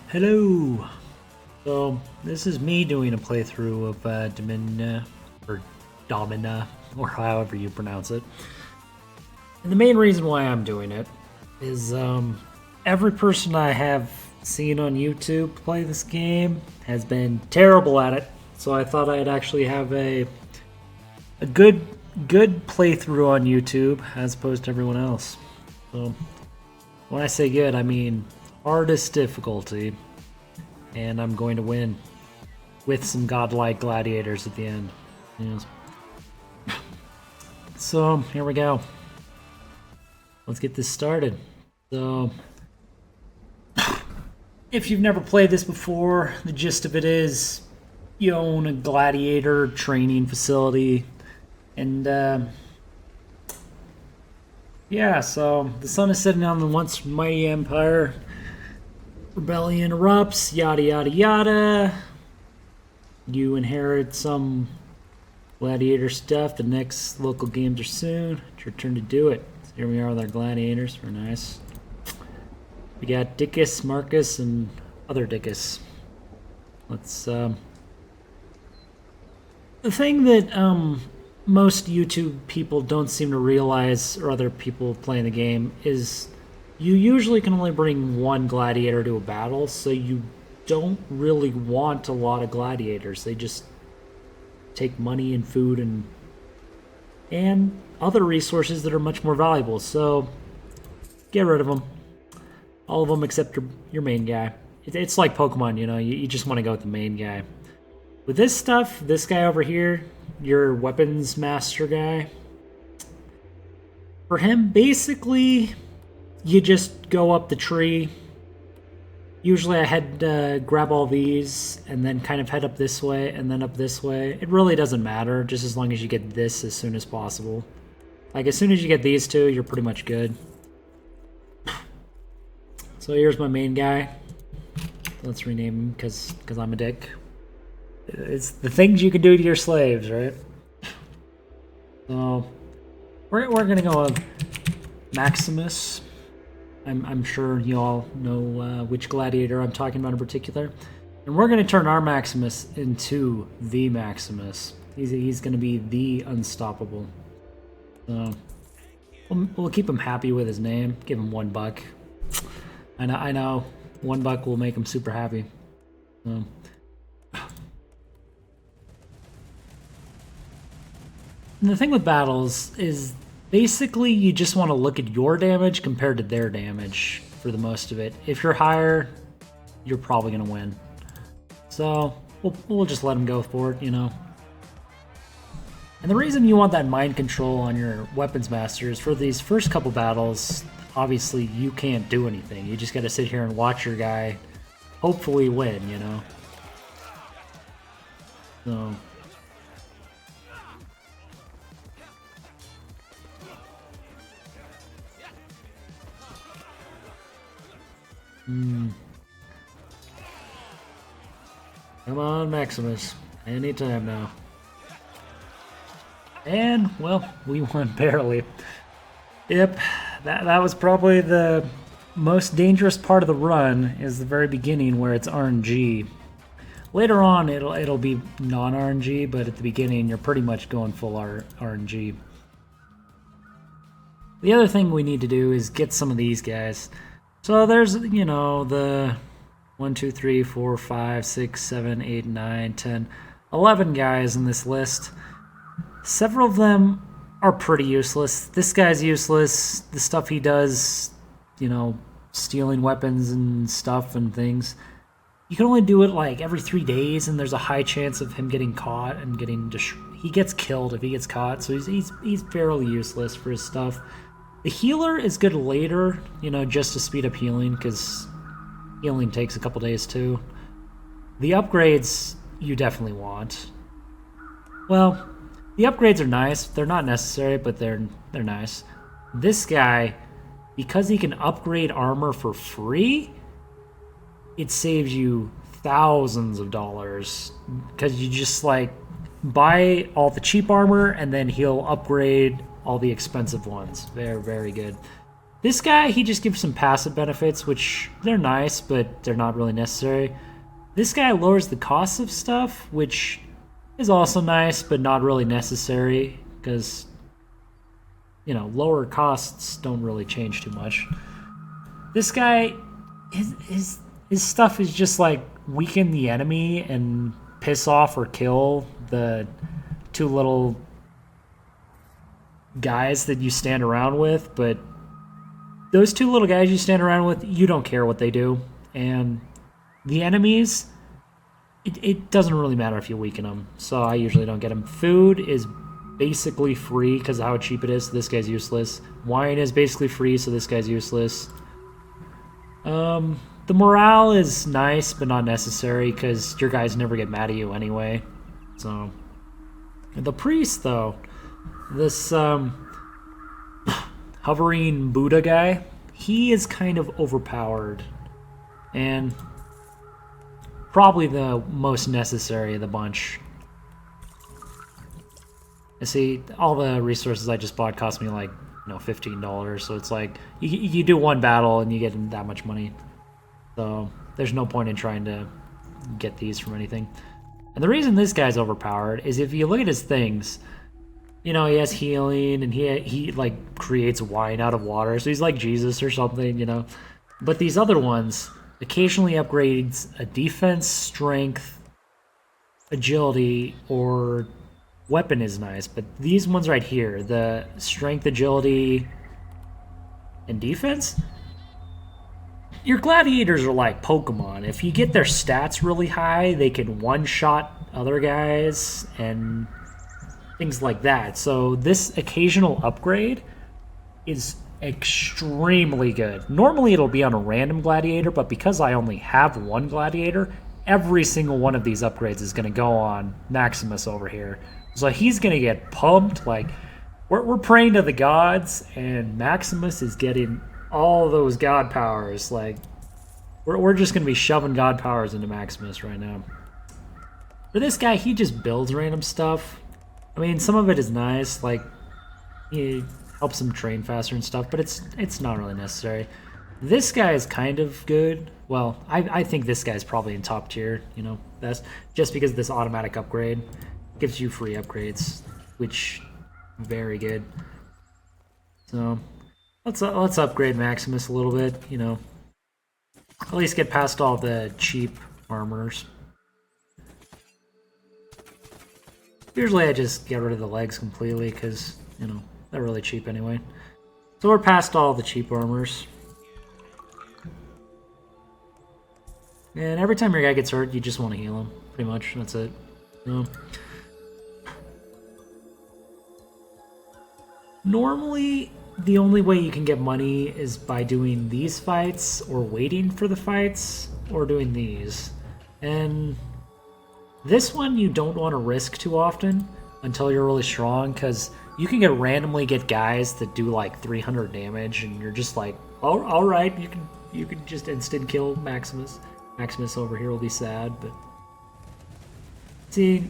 Hello! So, this is me doing a playthrough of Domina, or Domina, or however you pronounce it. And the main reason why I'm doing it is every person I have seen on YouTube play this game has been terrible at it, so I thought I'd actually have a good playthrough on YouTube as opposed to everyone else. So, when I say good, I mean hardest difficulty, and I'm going to win with some godlike gladiators at the end. Yes. So here we go. Let's get this started. So, if you've never played this before, the gist of it is you own a gladiator training facility, and yeah, so the sun is setting on the once mighty empire. Rebellion erupts, yada yada yada. You inherit some gladiator stuff. The next local games are soon. It's your turn to do it. So here we are with our gladiators. Very nice. We got Dickus, Marcus, and other Dickus. Let's the thing that most YouTube people don't seem to realize, or other people playing the game, is you usually can only bring one gladiator to a battle, so you don't really want a lot of gladiators. They just take money and food and other resources that are much more valuable. So get rid of them. All of them except your main guy. It's like Pokemon, you know, you just want to go with the main guy. With this stuff, this guy over here, your weapons master guy, for him, basically, you just go up the tree. Usually I head grab all these and then kind of head up this way and then up this way. It really doesn't matter, just as long as you get this as soon as possible. Like, as soon as you get these two, you're pretty much good. So here's my main guy. Let's rename him because I'm a dick. It's the things you can do to your slaves, right? So we're gonna go with Maximus. I'm sure you all know which gladiator I'm talking about in particular. And we're going to turn our Maximus into the Maximus. He's going to be the unstoppable. So we'll keep him happy with his name. Give him $1. I know. $1 will make him super happy. So. And the thing with battles is, basically, you just want to look at your damage compared to their damage for the most of it. If you're higher, you're probably going to win. So we'll just let them go for it, you know. And the reason you want that mind control on your weapons master is for these first couple battles, obviously you can't do anything. You just got to sit here and watch your guy hopefully win, you know. So come on, Maximus. Anytime now. And, well, we won barely. Yep, that was probably the most dangerous part of the run, is the very beginning where it's RNG. Later on, it'll be non-RNG, but at the beginning, you're pretty much going full RNG. The other thing we need to do is get some of these guys. So there's, you know, the 1, 2, 3, 4, 5, 6, 7, 8, 9, 10, 11 guys in this list. Several of them are pretty useless. This guy's useless. The stuff he does, you know, stealing weapons and stuff and things. You can only do it like every 3 days, and there's a high chance of him getting caught and getting he gets killed if he gets caught. So he's fairly useless for his stuff. The healer is good later, you know, just to speed up healing, because healing takes a couple days too. The upgrades you definitely want. Well, the upgrades are nice. They're not necessary, but they're nice. This guy, because he can upgrade armor for free, it saves you thousands of dollars, because you just like buy all the cheap armor and then he'll upgrade all the expensive ones. Very, very good. This guy, he just gives some passive benefits, which they're nice, but they're not really necessary. This guy lowers the cost of stuff, which is also nice, but not really necessary, because, you know, lower costs don't really change too much. This guy, his stuff is just like weaken the enemy and piss off or kill the two little guys that you stand around with, but those two little guys you stand around with, you don't care what they do. And the enemies, it doesn't really matter if you weaken them, so I usually don't get them. Food is basically free because of how cheap it is, so this guy's useless. Wine is basically free, so this guy's useless. The morale is nice, but not necessary, because your guys never get mad at you anyway. So, the priest, though, this hovering Buddha guy, he is kind of overpowered, and probably the most necessary of the bunch. I see all the resources I just bought cost me like, you know, $15, so it's like you do one battle and you get that much money. So there's no point in trying to get these from anything. And the reason this guy's overpowered is if you look at his things, you know, he has healing and he like creates wine out of water, so he's like Jesus or something, you know. But these other ones occasionally upgrades a defense, strength, agility, or weapon is nice, but these ones right here, the strength, agility, and defense, your gladiators are like Pokemon. If you get their stats really high, they can one-shot other guys and things like that. So this occasional upgrade is extremely good. Normally it'll be on a random gladiator, but because I only have one gladiator, every single one of these upgrades is going to go on Maximus over here. So he's going to get pumped. Like, we're praying to the gods, and Maximus is getting all those god powers. Like, we're just going to be shoving god powers into Maximus right now. For this guy, he just builds random stuff. I mean, some of it is nice, like, he helps him train faster and stuff, but it's not really necessary. This guy is kind of good. Well, I think this guy's probably in top tier, you know, best, just because of this automatic upgrade. Gives you free upgrades, which very good. So let's upgrade Maximus a little bit, you know. At least get past all the cheap armors. Usually I just get rid of the legs completely because, you know, they're really cheap anyway. So we're past all the cheap armors. And every time your guy gets hurt, you just want to heal him. Pretty much, that's it. So, normally, the only way you can get money is by doing these fights, or waiting for the fights, or doing these. And this one you don't want to risk too often until you're really strong, because you can randomly get guys that do like 300 damage, and you're just like, oh, all right, you can just instant kill Maximus. Maximus over here will be sad, but see,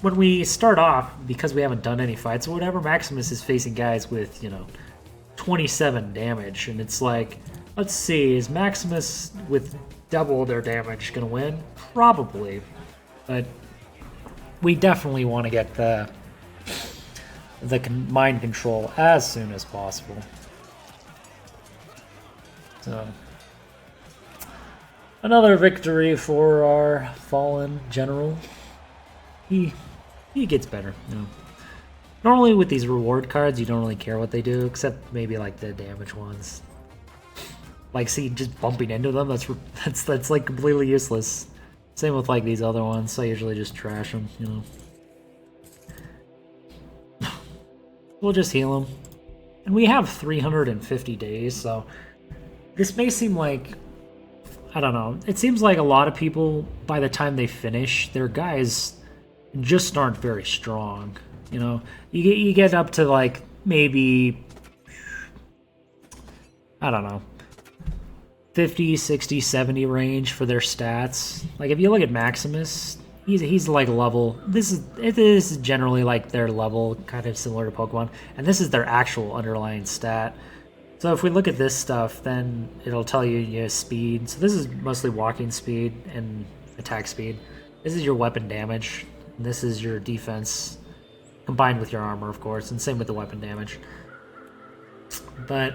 when we start off, because we haven't done any fights or whatever, Maximus is facing guys with, you know, 27 damage, and it's like, let's see, is Maximus with double their damage gonna win? Probably, but we definitely want to get the mind control as soon as possible. So, another victory for our fallen general. He gets better, you know. Normally with these reward cards, you don't really care what they do, except maybe like the damage ones. Like, see, just bumping into them, that's like completely useless. Same with like these other ones. I usually just trash them, you know. We'll just heal them, and we have 350 days, so this may seem like, I don't know. It seems like a lot of people, by the time they finish, their guys just aren't very strong. You know, you get up to like maybe, I don't know, 50, 60, 70 range for their stats. Like if you look at Maximus, he's like level. This is generally like their level, kind of similar to Pokemon, and this is their actual underlying stat. So if we look at this stuff, then it'll tell you your speed. So this is mostly walking speed and attack speed. This is your weapon damage. And this is your defense, combined with your armor, of course, and same with the weapon damage. But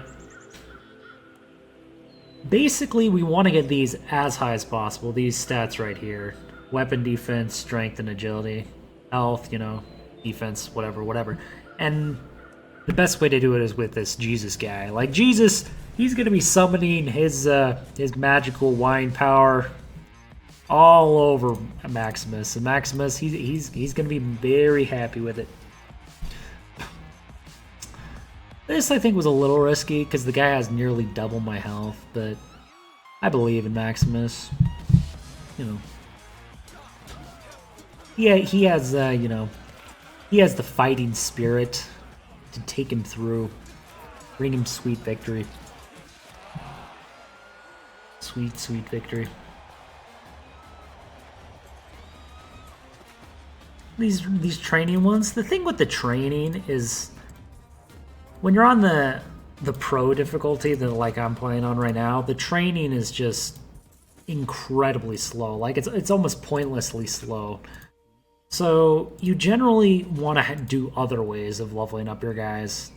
basically, we want to get these as high as possible. These stats right here: weapon, defense, strength, and agility, health. You know, defense, whatever. And the best way to do it is with this Jesus guy. Like Jesus, he's gonna be summoning his magical wine power all over Maximus. And Maximus, he's gonna be very happy with it. This, I think, was a little risky because the guy has nearly double my health, but I believe in Maximus. You know, he has you know, he has the fighting spirit to take him through, bring him sweet victory. Sweet victory. These training ones, the thing with the training is when you're on the pro difficulty that like I'm playing on right now, the training is just incredibly slow. Like it's almost pointlessly slow. So you generally want to do other ways of leveling up your guys.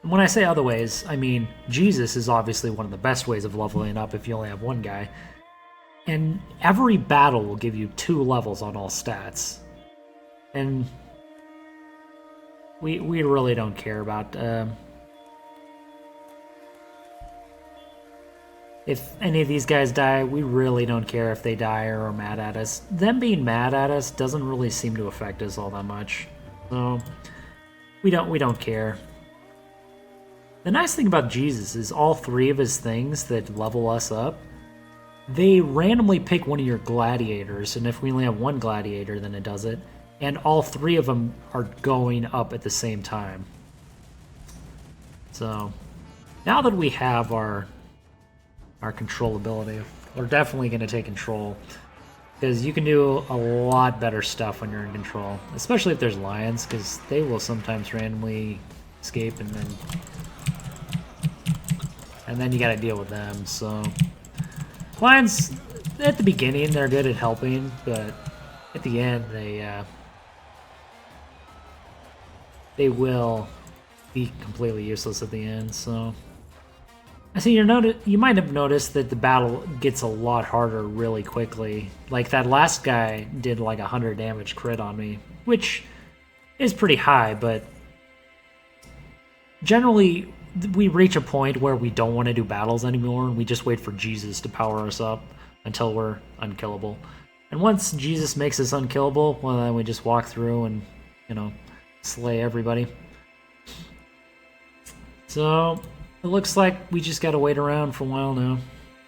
And when I say other ways, I mean Jesus is obviously one of the best ways of leveling up if you only have one guy. And every battle will give you 2 levels on all stats. And we really don't care about if any of these guys die. We really don't care if they die or are mad at us. Them being mad at us doesn't really seem to affect us all that much. So we don't care. The nice thing about Jesus is all 3 of his things that level us up, they randomly pick one of your gladiators, and if we only have one gladiator, then it does it. And all 3 of them are going up at the same time. So now that we have our controllability, we're definitely going to take control, because you can do a lot better stuff when you're in control, especially if there's lions, because they will sometimes randomly escape, and then you got to deal with them. So lions at the beginning, they're good at helping, but at the end they will be completely useless at the end. So I see you might have noticed that the battle gets a lot harder really quickly. Like that last guy did like 100 damage crit on me, which is pretty high, but generally we reach a point where we don't want to do battles anymore, and we just wait for Jesus to power us up until we're unkillable. And once Jesus makes us unkillable, well, then we just walk through and, you know, slay everybody. So it looks like we just gotta wait around for a while now.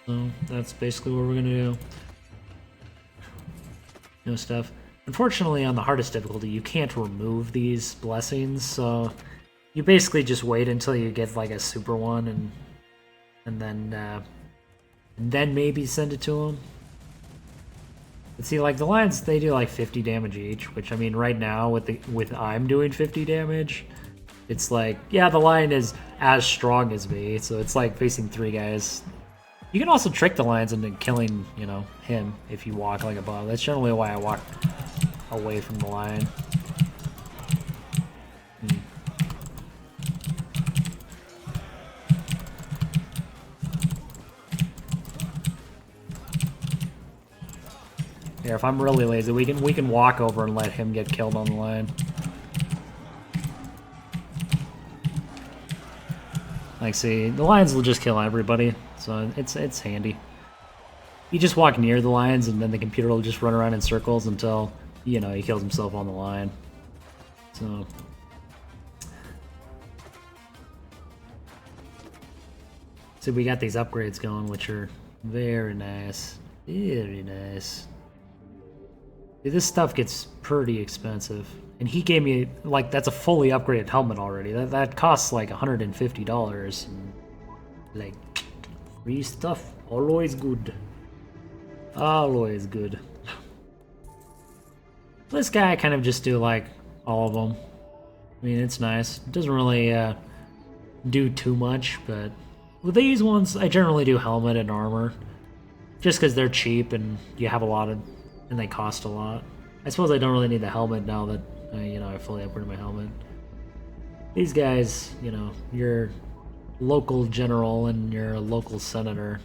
So that's basically what we're gonna do. No stuff. Unfortunately, on the hardest difficulty, you can't remove these blessings, so you basically just wait until you get like a super one, and then maybe send it to them. But see, like the lions, they do like 50 damage each, which I mean, right now with I'm doing 50 damage, it's like, yeah, the lion is as strong as me, so it's like facing 3 guys. You can also trick the lions into killing, you know, him if you walk like above. That's generally why I walk away from the lion. Yeah, if I'm really lazy, we can walk over and let him get killed on the lion. Like, see, the lions will just kill everybody, so it's handy. You just walk near the lions, and then the computer will just run around in circles until, you know, he kills himself on the lion. So we got these upgrades going, which are very nice. Very nice. This stuff gets pretty expensive. And he gave me, like, that's a fully upgraded helmet already. That costs like $150. Like, free stuff. Always good. Always good. This guy I kind of just do, like, all of them. I mean, it's nice. It doesn't really do too much, but with these ones, I generally do helmet and armor. Just because they're cheap and you have a lot of, and they cost a lot. I suppose I don't really need the helmet now that, I fully upgraded my helmet. These guys, your local general and your local senator,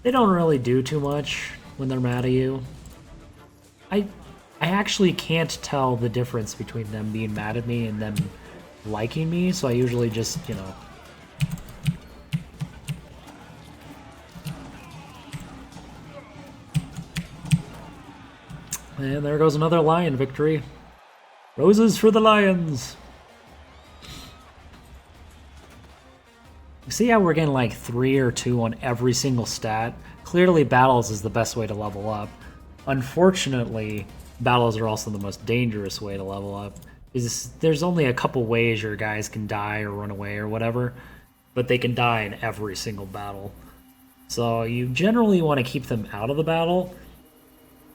they don't really do too much when they're mad at you. I actually can't tell the difference between them being mad at me and them liking me, so I usually just, And there goes another lion victory. Roses for the lions! See how we're getting like 3 or 2 on every single stat? Clearly battles is the best way to level up. Unfortunately, battles are also the most dangerous way to level up. There's only a couple ways your guys can die or run away or whatever, but they can die in every single battle. So you generally want to keep them out of the battle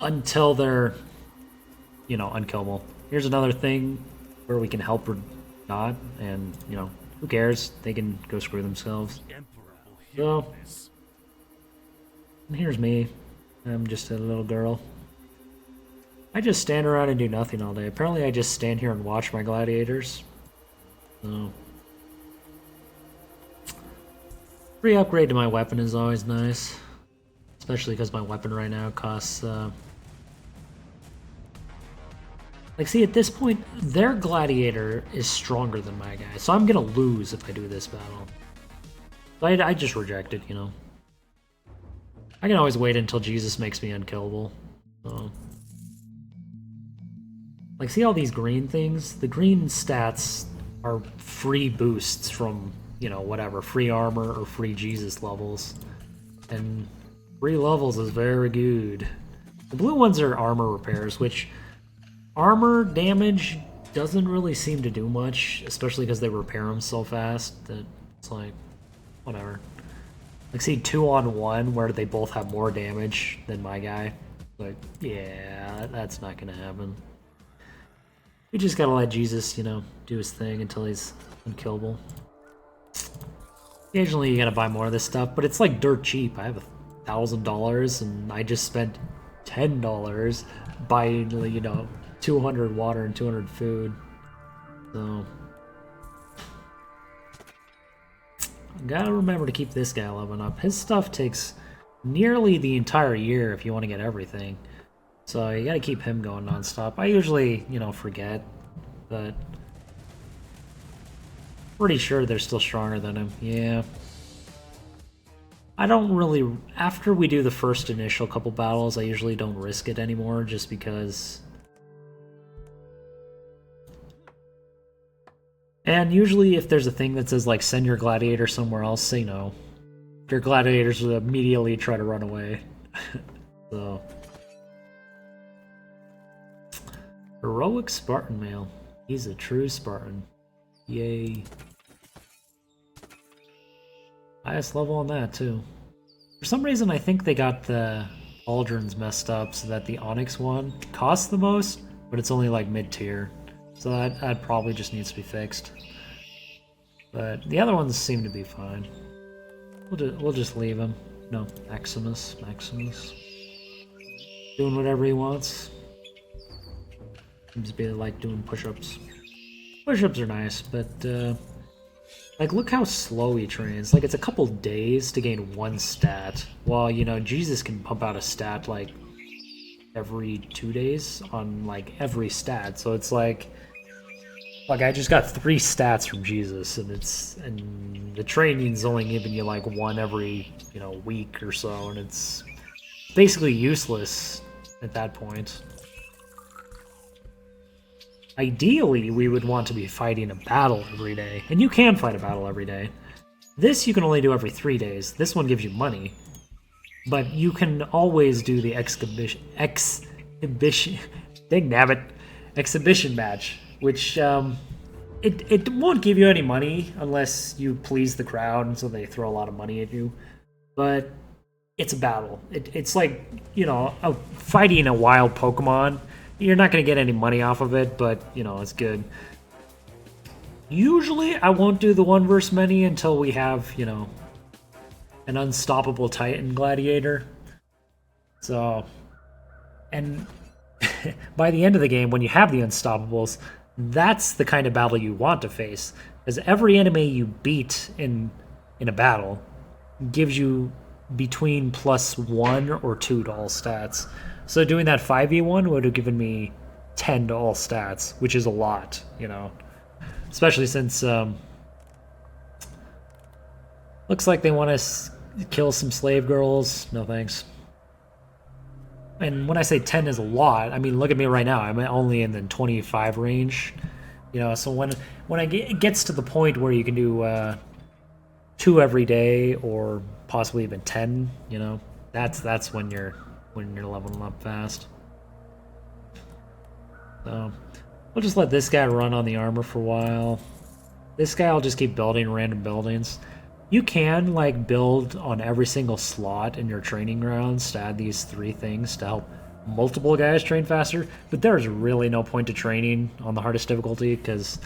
until they're, unkillable. Here's another thing where we can help or not, and, who cares? They can go screw themselves. So, and here's me. I'm just a little girl. I just stand around and do nothing all day. Apparently I just stand here and watch my gladiators. So, free upgrade to my weapon is always nice. Especially because my weapon right now costs, see, at this point, their gladiator is stronger than my guy, so I'm gonna lose if I do this battle. So I just reject it, I can always wait until Jesus makes me unkillable. So. See all these green things? The green stats are free boosts from, whatever, free armor or free Jesus levels. And free levels is very good. The blue ones are armor repairs, which armor damage doesn't really seem to do much, especially because they repair them so fast that it's like, whatever. See 2-on-1 where they both have more damage than my guy. Yeah, that's not gonna happen. We just gotta let Jesus, do his thing until he's unkillable. Occasionally you gotta buy more of this stuff, but it's like dirt cheap. I have $1,000 and I just spent $10 buying, 200 water and 200 food. So gotta remember to keep this guy leveling up. His stuff takes nearly the entire year if you want to get everything. So you gotta keep him going nonstop. I usually, forget, but pretty sure they're still stronger than him. Yeah. I don't really, after we do the first initial couple battles, I usually don't risk it anymore just because. And usually if there's a thing that says send your gladiator somewhere else, say no. Your gladiators will immediately try to run away. So. Heroic Spartan male. He's a true Spartan. Yay. Highest level on that too. For some reason I think they got the Aldrins messed up so that the Onyx one costs the most, but it's only mid-tier. So that probably just needs to be fixed. But the other ones seem to be fine. We'll just leave him. No, Maximus. Doing whatever he wants. Seems to be doing push-ups. Push-ups are nice, but look how slow he trains. It's a couple days to gain one stat. While, Jesus can pump out a stat every 2 days on every stat. So it's I just got 3 stats from Jesus, and the training's only giving you one every week or so, and it's basically useless at that point. Ideally, we would want to be fighting a battle every day, and you can fight a battle every day. This you can only do every 3 days. This one gives you money, but you can always do the exhibition match, which it won't give you any money unless you please the crowd, and so they throw a lot of money at you. But it's a battle. It's fighting a wild Pokemon. You're not going to get any money off of it, but, it's good. Usually, I won't do the 1 versus many until we have, you know, an unstoppable Titan gladiator. So, and by the end of the game, when you have the unstoppables, that's the kind of battle you want to face. Because every enemy you beat in a battle gives you between +1 or 2 to all stats. So doing that 5v1 would have given me 10 to all stats, which is a lot, you know. Especially since looks like they want to kill some slave girls. No thanks. And when I say 10 is a lot, I mean, look at me right now. I'm only in the 25 range. You know, so when it gets to the point where you can do 2 every day or possibly even 10, you know, that's when you're leveling up fast. So we'll just let this guy run on the armor for a while. This guy will just keep building random buildings. You can like build on every single slot in your training grounds to add these 3 things to help multiple guys train faster, but there's really no point to training on the hardest difficulty because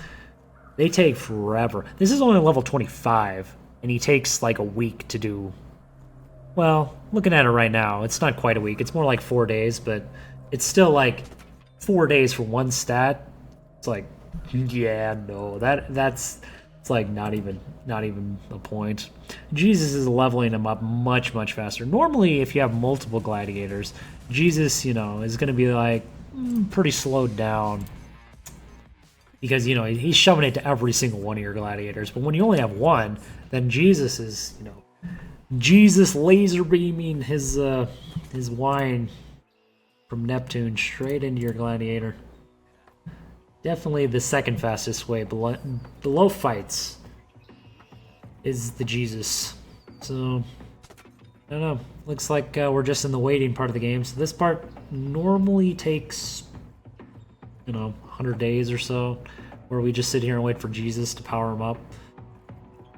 they take forever. This is only level 25, and he takes like a week to do. Well, looking at it right now, it's not quite a week. It's more like 4 days, but it's still like 4 days for 1 stat. It's like, yeah, no, that's it's like not even a point. Jesus is leveling him up much faster. Normally, if you have multiple gladiators, Jesus, you know, is going to be like pretty slowed down because, you know, he's shoving it to every single one of your gladiators. But when you only have 1, then Jesus is, you know, Jesus laser beaming his wine from Neptune straight into your gladiator. Definitely the second fastest way below fights is the Jesus. So, I don't know. Looks like we're just in the waiting part of the game. So this part normally takes, you know, 100 days or so, where we just sit here and wait for Jesus to power him up.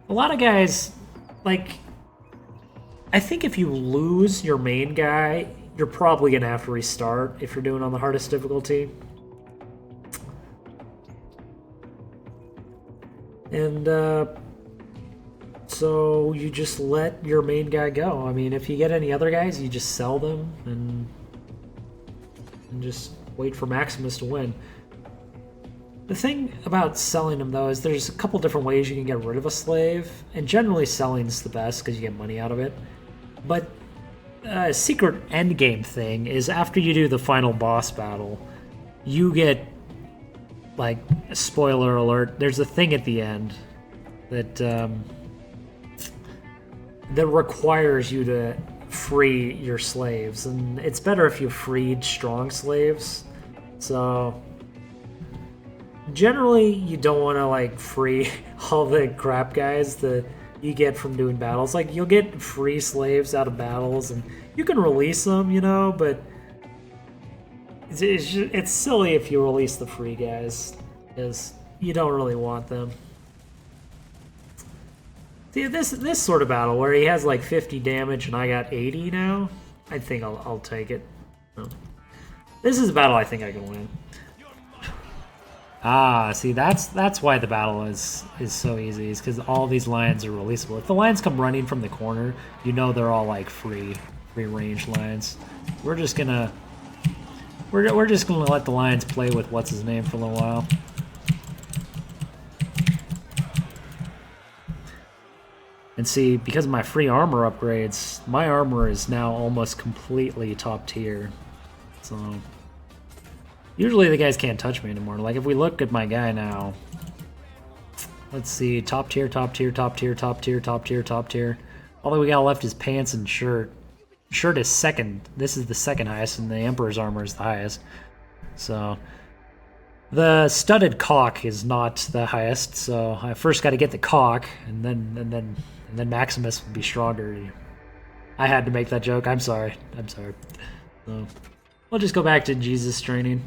A lot of guys, like, I think if you lose your main guy, you're probably going to have to restart if you're doing on the hardest difficulty. And so you just let your main guy go. I mean, if you get any other guys, you just sell them and just wait for Maximus to win. The thing about selling them, though, is there's a couple different ways you can get rid of a slave, and generally selling's the best because you get money out of it. But a secret endgame thing is after you do the final boss battle, you get, like, spoiler alert, there's a thing at the end that that requires you to free your slaves, and it's better if you freed strong slaves. So generally you don't want to like free all the crap guys that you get from doing battles. Like, you'll get free slaves out of battles and you can release them, you know, but it's silly if you release the free guys because you don't really want them. See, this sort of battle where he has like 50 damage and I got 80 now, I think I'll take it. No. This is a battle I think I can win. Ah, see, that's why the battle is so easy, is because all these lions are releasable. If the lions come running from the corner, you know they're all like free range lions. We're just gonna let the lions play with what's his name for a little while. And see, because of my free armor upgrades, my armor is now almost completely top tier. So usually the guys can't touch me anymore. Like, if we look at my guy now, let's see, top tier, top tier, top tier, top tier, top tier, top tier. All that we got left is pants and shirt. Shirt is second. This is the second highest, and the Emperor's armor is the highest. So the studded cock is not the highest. So I first got to get the cock, and then Maximus would be stronger. I had to make that joke. I'm sorry. So we'll just go back to Jesus training.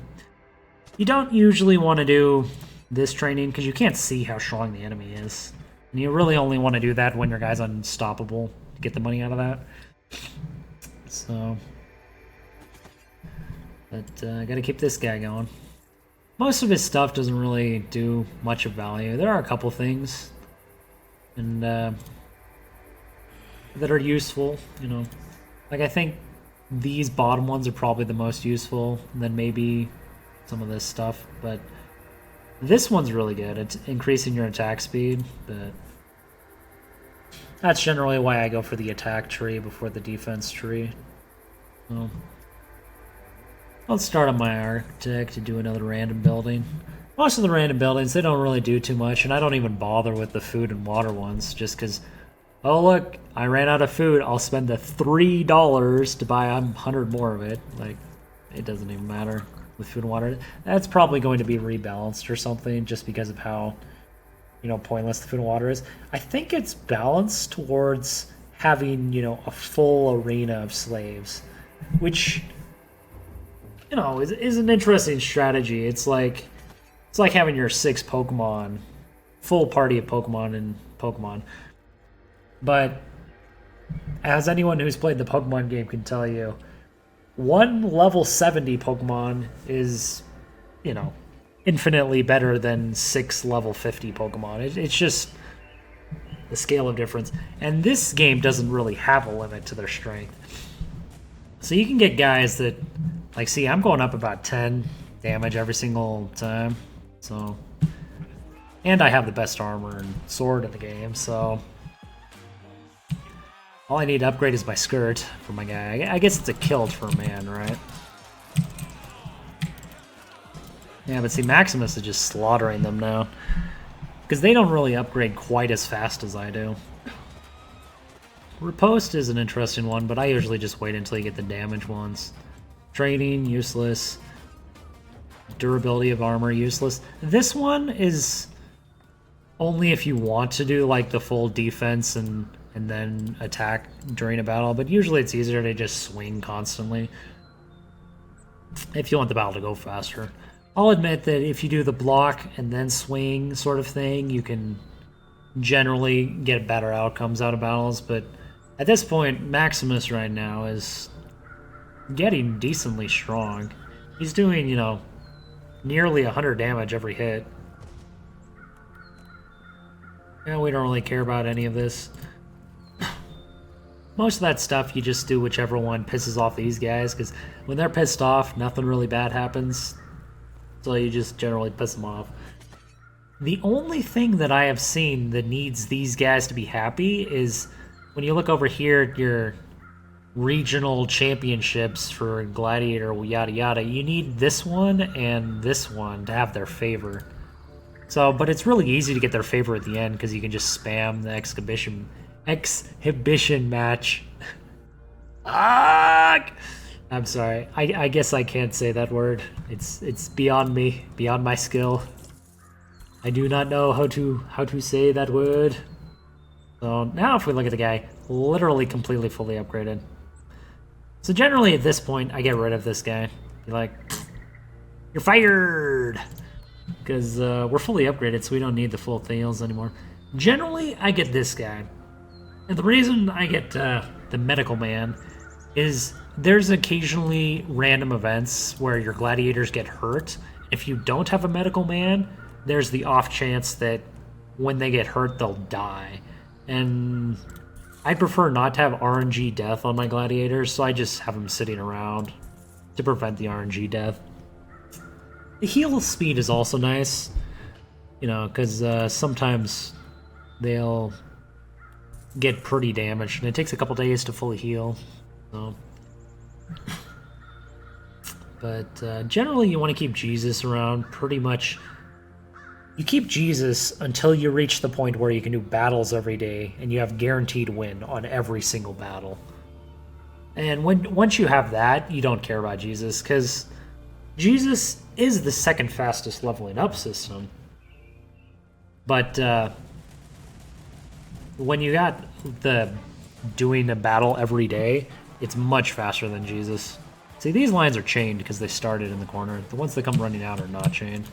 You don't usually want to do this training because you can't see how strong the enemy is. And you really only want to do that when your guy's unstoppable to get the money out of that. So, but I gotta keep this guy going. most of his stuff doesn't really do much of value. There are a couple things, and that are useful. You know, like I think these bottom ones are probably the most useful, and then maybe some of this stuff. But this one's really good. It's increasing your attack speed, but that's generally why I go for the attack tree before the defense tree. So, let's start on my architect to do another random building. Most of the random buildings, they don't really do too much, and I don't even bother with the food and water ones, just because, oh look, I ran out of food, I'll spend the $3 to buy 100 more of it. Like, it doesn't even matter with food and water. That's probably going to be rebalanced or something, just because of how, you know, pointless the food and water is. I think it's balanced towards having, you know, a full arena of slaves, which, you know, is an interesting strategy. It's like having your 6 Pokemon, full party of Pokemon in Pokemon. But as anyone who's played the Pokemon game can tell you, one level 70 Pokemon is, you know, infinitely better than 6 level 50 Pokemon. It's just the scale of difference. And this game doesn't really have a limit to their strength. So you can get guys that, like, see, I'm going up about 10 damage every single time. So, and I have the best armor and sword in the game, so all I need to upgrade is my skirt for my guy. I guess it's a kilt for a man, right? Yeah, but see, Maximus is just slaughtering them now, because they don't really upgrade quite as fast as I do. Riposte is an interesting one, but I usually just wait until you get the damage ones. Training, useless. Durability of armor, useless. This one is only if you want to do like the full defense and then attack during a battle, but usually it's easier to just swing constantly if you want the battle to go faster. I'll admit that if you do the block and then swing sort of thing, you can generally get better outcomes out of battles, but at this point, Maximus right now is getting decently strong. He's doing, you know, nearly 100 damage every hit. Yeah, we don't really care about any of this. Most of that stuff, you just do whichever one pisses off these guys, because when they're pissed off, nothing really bad happens. So you just generally piss them off. The only thing that I have seen that needs these guys to be happy is when you look over here at your regional championships for Gladiator, yada yada, you need this one and this one to have their favor. So, but it's really easy to get their favor at the end because you can just spam the exhibition match. I'm sorry. I guess I can't say that word. It's beyond me, beyond my skill. I do not know how to say that word. So now if we look at the guy, literally completely fully upgraded. So generally at this point, I get rid of this guy. Be like, you're fired! Because we're fully upgraded, so we don't need the full heals anymore. Generally, I get this guy. And the reason I get the medical man is there's occasionally random events where your gladiators get hurt. If you don't have a medical man, there's the off chance that when they get hurt, they'll die. And I prefer not to have RNG death on my gladiators, so I just have them sitting around to prevent the RNG death. The heal speed is also nice, you know, because sometimes they'll get pretty damaged, and it takes a couple days to fully heal. So. But generally, you want to keep Jesus around pretty much. You keep Jesus until you reach the point where you can do battles every day and you have guaranteed win on every single battle. And once you have that, you don't care about Jesus, because Jesus is the second fastest leveling up system. But when you got the doing a battle every day, it's much faster than Jesus. See, these lines are chained because they started in the corner. The ones that come running out are not chained.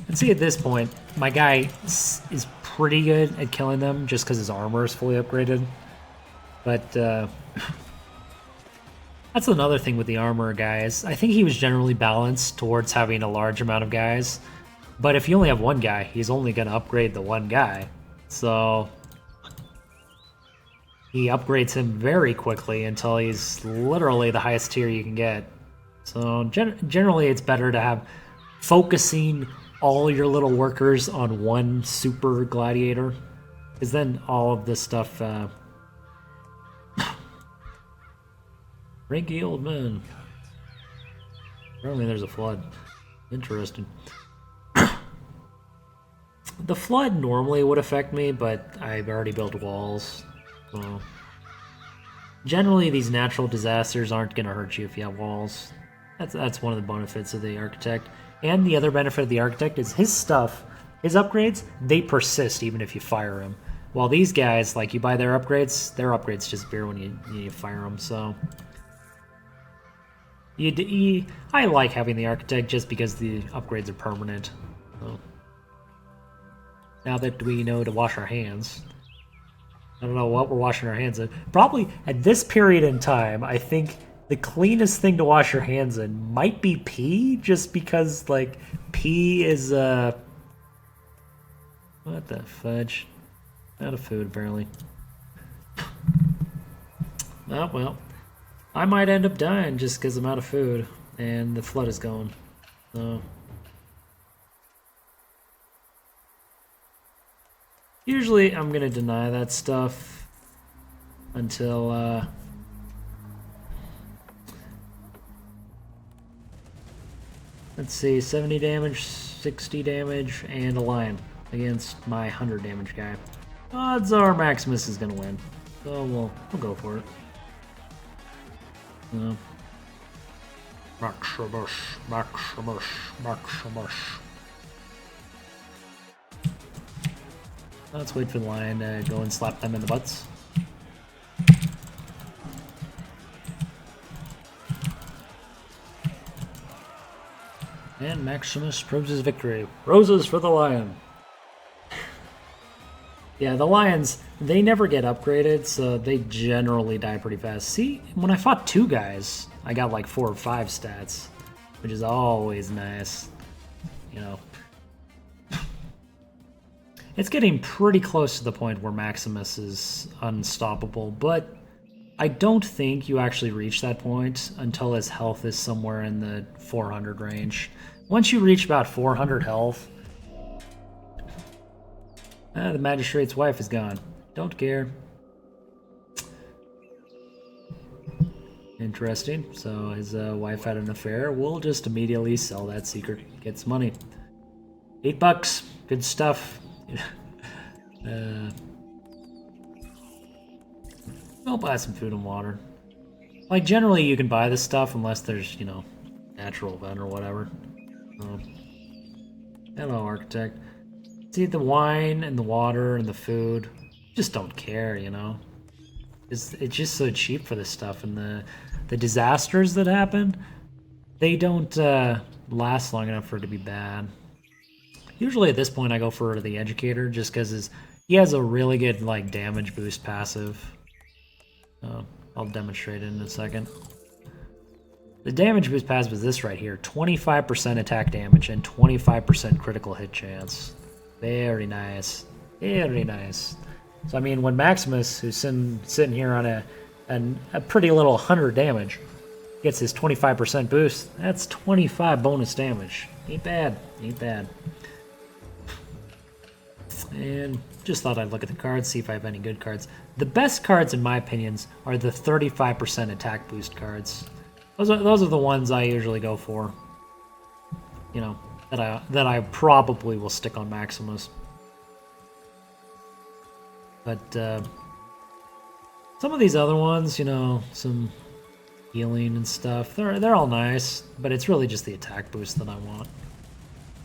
And see, at this point, my guy is pretty good at killing them just because his armor is fully upgraded. But That's another thing with the armor guys. I think he was generally balanced towards having a large amount of guys. But if you only have one guy, he's only going to upgrade the one guy. So he upgrades him very quickly until he's literally the highest tier you can get. So generally it's better to have focusing all your little workers on one super gladiator. Because then all of this stuff... Ranky old man. Apparently there's a flood. Interesting. The flood normally would affect me, but I've already built walls. So generally these natural disasters aren't going to hurt you if you have walls. That's one of the benefits of the architect. And the other benefit of the architect is his stuff, his upgrades, they persist even if you fire him. While these guys, like you buy their upgrades disappear when you fire them. So I like having the architect just because the upgrades are permanent. So now that we know to wash our hands. I don't know what we're washing our hands in. Probably at this period in time, I think the cleanest thing to wash your hands in might be pee, just because, like, pee is, what the fudge? Out of food, apparently. Oh, well. I might end up dying just because I'm out of food, and the flood is going. So... usually I'm going to deny that stuff until, let's see, 70 damage, 60 damage, and a lion against my 100 damage guy. Odds are Maximus is going to win, so we'll go for it. Maximus. Let's wait for the lion to go and slap them in the butts. And Maximus proves his victory. Roses for the lion. Yeah, the lions, they never get upgraded, so they generally die pretty fast. See, when I fought two guys, I got like 4 or 5 stats, which is always nice, you know. It's getting pretty close to the point where Maximus is unstoppable, but I don't think you actually reach that point until his health is somewhere in the 400 range. Once you reach about 400 health, the magistrate's wife is gone. Don't care. Interesting. So his wife had an affair. We'll just immediately sell that secret. Get some money. $8. Good stuff. I'll buy some food and water. Like, generally you can buy this stuff unless there's, you know, natural event or whatever. Hello, architect. See, the wine and the water and the food, just don't care, you know. It's just so cheap for this stuff, and the disasters that happen, they don't last long enough for it to be bad. Usually at this point I go for the educator just because he has a really good like damage boost passive. I'll demonstrate it in a second. The damage boost passive is this right here, 25% attack damage and 25% critical hit chance. Very nice. Very nice. So I mean, when Maximus, who's sitting here on a pretty little 100 damage, gets his 25% boost, that's 25 bonus damage. Ain't bad. Ain't bad. And just thought I'd look at the cards, see if I have any good cards. The best cards, in my opinions, are the 35% attack boost cards. Those are the ones I usually go for. You know, that I probably will stick on Maximus. But some of these other ones, you know, some healing and stuff, they're all nice, but it's really just the attack boost that I want.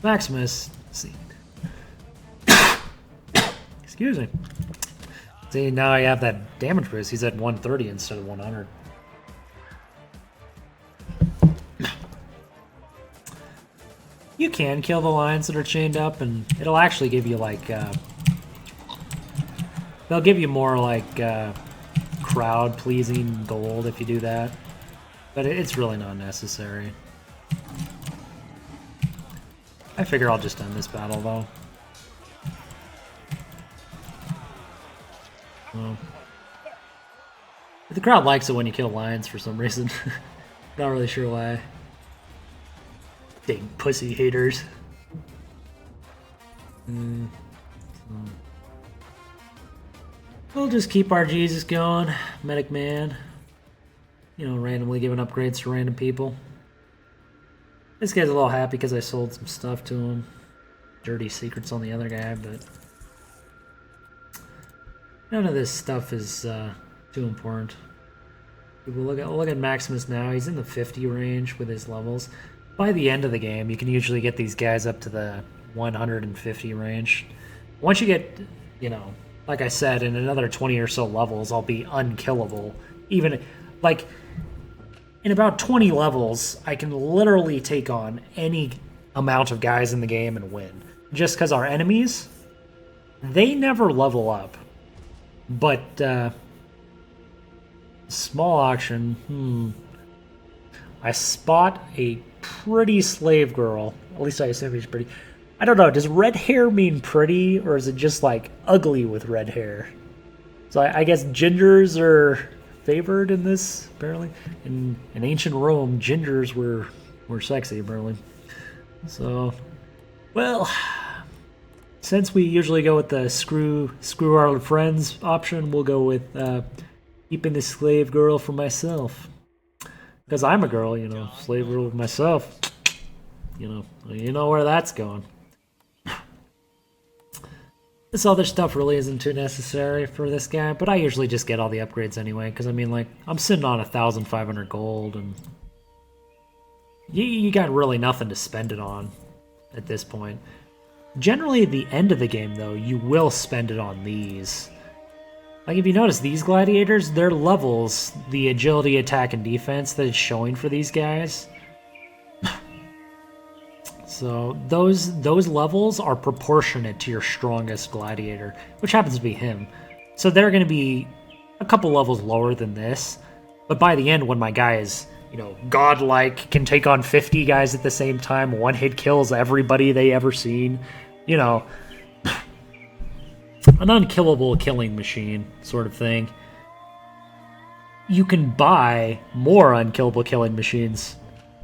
Maximus, let's see. Excuse me. See, now I have that damage boost. He's at 130 instead of 100. You can kill the lions that are chained up, and it'll actually give you, like, they'll give you more, like, crowd-pleasing gold if you do that. But it's really not necessary. I figure I'll just end this battle, though. Well, the crowd likes it when you kill lions for some reason. Not really sure why. Dang pussy haters. We'll just keep our Jesus going. Medic man. You know, randomly giving upgrades to random people. This guy's a little happy because I sold some stuff to him. Dirty secrets on the other guy, but none of this stuff is too important. We'll look at Maximus now. He's in the 50 range with his levels. By the end of the game, you can usually get these guys up to the 150 range. Once you get, you know, like I said, in another 20 or so levels, I'll be unkillable. Even, like, in about 20 levels, I can literally take on any amount of guys in the game and win. Just because our enemies, they never level up. But, small auction, I spot a pretty slave girl. At least I assume she's pretty. I don't know, does red hair mean pretty, or is it just, like, ugly with red hair? So I guess gingers are favored in this, apparently. In ancient Rome, gingers were sexy, apparently. So, well, since we usually go with the screw our friends option, we'll go with keeping the slave girl for myself. Because I'm a girl, you know, slave girl myself. You know where that's going. This other stuff really isn't too necessary for this guy, but I usually just get all the upgrades anyway, because I mean, like, I'm sitting on 1,500 gold, and you got really nothing to spend it on at this point. Generally, at the end of the game, though, you will spend it on these. Like, if you notice, these gladiators, their levels, the agility, attack, and defense that it's showing for these guys. So those levels are proportionate to your strongest gladiator, which happens to be him. So they're going to be a couple levels lower than this. But by the end, when my guy is, you know, godlike, can take on 50 guys at the same time, one-hit kills everybody they ever seen, you know, an unkillable killing machine sort of thing. You can buy more unkillable killing machines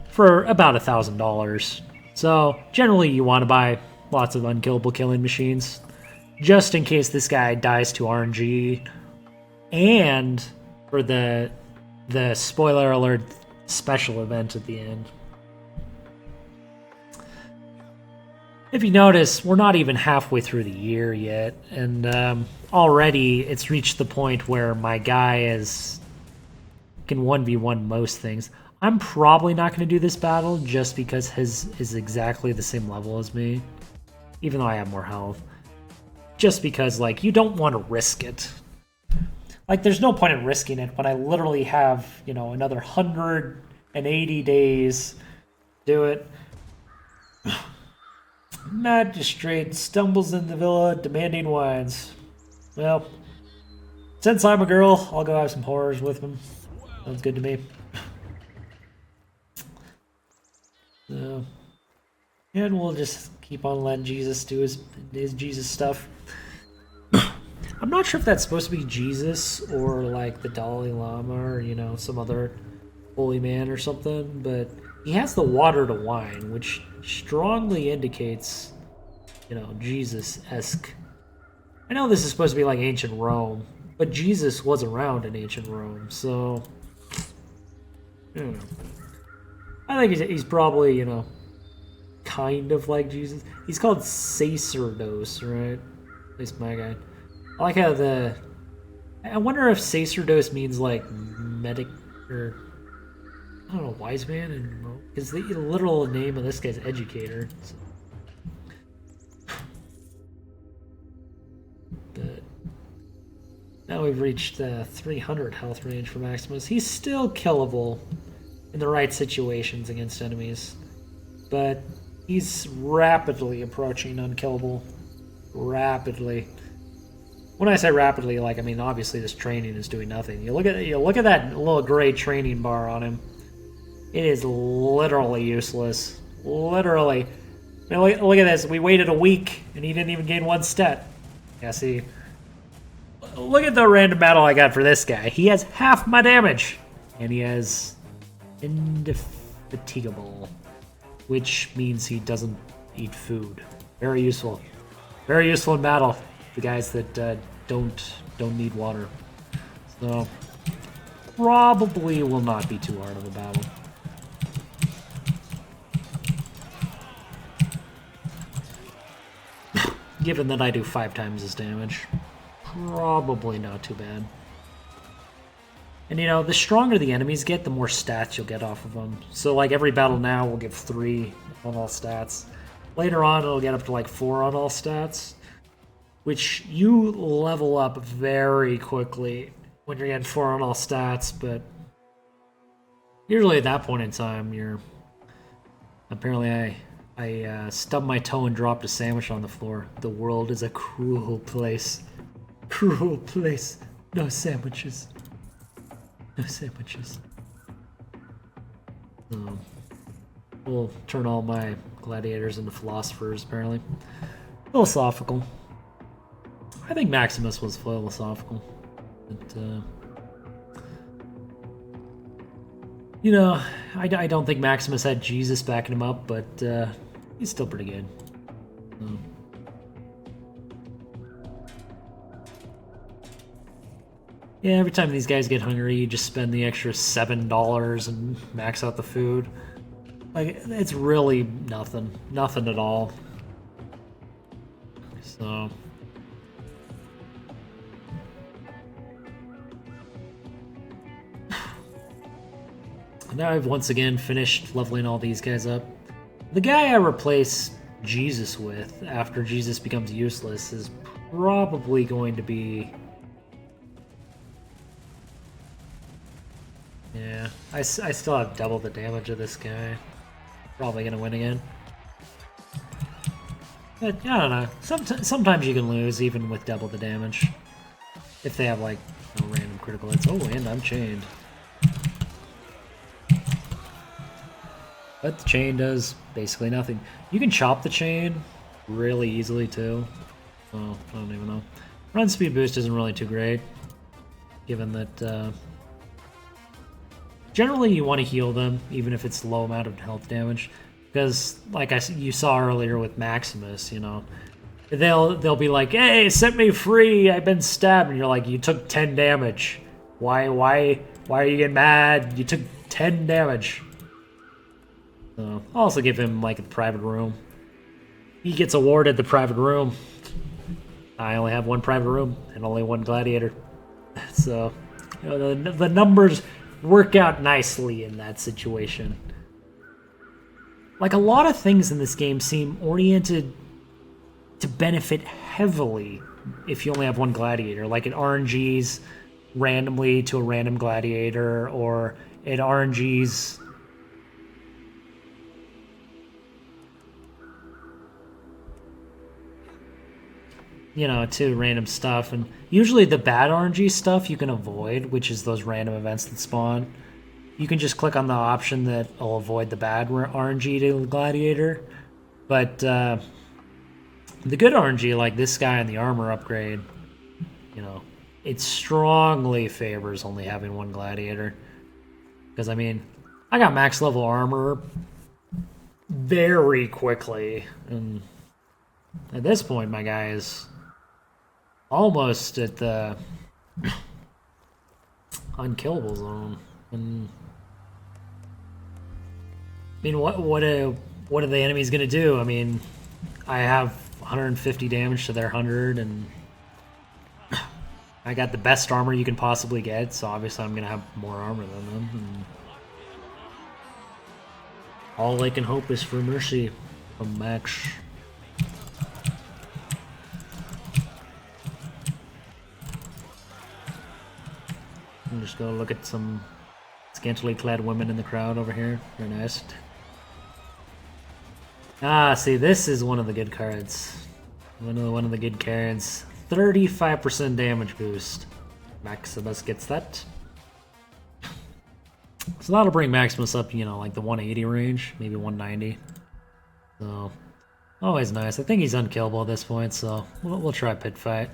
for about $1,000. So generally you want to buy lots of unkillable killing machines just in case this guy dies to RNG, and for the spoiler alert special event at the end. If you notice, we're not even halfway through the year yet, and already it's reached the point where my guy can 1v1 most things. I'm probably not going to do this battle just because his is exactly the same level as me, even though I have more health. Just because, like, you don't want to risk it. Like, there's no point in risking it when I literally have, you know, another 180 days to do it. Magistrate stumbles in the villa demanding wines. Well, since I'm a girl, I'll go have some horrors with him. Sounds good to me. So, and we'll just keep on letting Jesus do his Jesus stuff. I'm not sure if that's supposed to be Jesus or like the Dalai Lama or, you know, some other holy man or something, but he has the water to wine, which strongly indicates, you know, Jesus-esque. I know this is supposed to be like ancient Rome, but Jesus was around in ancient Rome, so I don't know. I think he's probably, you know, kind of like Jesus. He's called Sacerdos, right? At least my guy. I like how I wonder if Sacerdos means like medic, or I don't know, wise man, and because the literal name of this guy's educator. So. But now we've reached 300 health range for Maximus. He's still killable in the right situations against enemies, but he's rapidly approaching unkillable. Rapidly. When I say rapidly, like, I mean, obviously this training is doing nothing. You look at that little gray training bar on him. It is literally useless. Literally. I mean, look at this. We waited a week, and he didn't even gain 1 stat. Yeah, see. Look at the random battle I got for this guy. He has half my damage. And he has indefatigable, which means he doesn't eat food. Very useful. Very useful in battle. The guys that don't need water. So, probably will not be too hard of a battle. Given that I do 5 times his damage. Probably not too bad. And you know, the stronger the enemies get, the more stats you'll get off of them. So like every battle now will give 3 on all stats. Later on it'll get up to like 4 on all stats. Which you level up very quickly when you're getting 4 on all stats, but usually at that point in time you're... Apparently I stubbed my toe and dropped a sandwich on the floor. The world is a cruel place. Cruel place. No sandwiches. No sandwiches. We'll turn all my gladiators into philosophers, apparently. Philosophical. I think Maximus was philosophical. But, you know, I don't think Maximus had Jesus backing him up, but he's still pretty good. Yeah, every time these guys get hungry, you just spend the extra $7 and max out the food. Like, it's really nothing. Nothing at all. So... Now I've once again finished leveling all these guys up. The guy I replace Jesus with after Jesus becomes useless is probably going to be... Yeah, I still have double the damage of this guy. Probably gonna win again. But, I don't know. Sometimes you can lose even with double the damage. If they have, like, no random critical hits. Oh, and I'm chained. But the chain does basically nothing. You can chop the chain really easily, too. Oh, I don't even know. Run speed boost isn't really too great. Given that, generally you want to heal them, even if it's low amount of health damage. Because, like you saw earlier with Maximus, you know, they'll be like, "Hey, set me free! I've been stabbed," and you're like, "You took 10 damage. Why are you getting mad? You took 10 damage." So I'll also give him like a private room. He gets awarded the private room. I only have 1 private room and only 1 gladiator, so you know, the numbers work out nicely in that situation. Like, a lot of things in this game seem oriented to benefit heavily if you only have 1 gladiator. Like, it RNGs randomly to a random gladiator, or it RNGs... you know, to random stuff. And usually the bad RNG stuff you can avoid, which is those random events that spawn. You can just click on the option that will avoid the bad RNG to the gladiator. But the good RNG, like this guy in the armor upgrade, you know, it strongly favors only having 1 gladiator. Because, I mean, I got max level armor very quickly. And at this point, my guy is almost at the unkillable zone. And I mean, what are the enemies gonna do? I mean, I have 150 damage to their 100, and I got the best armor you can possibly get, so obviously I'm gonna have more armor than them. And all I can hope is for mercy from Max. I'm just gonna look at some scantily clad women in the crowd over here. Very nice. Ah, see, this is one of the good cards. One of the good cards. 35% damage boost. Maximus gets that. So that'll bring Maximus up, you know, like the 180 range, maybe 190. So, always nice. I think he's unkillable at this point, so we'll try pit fight.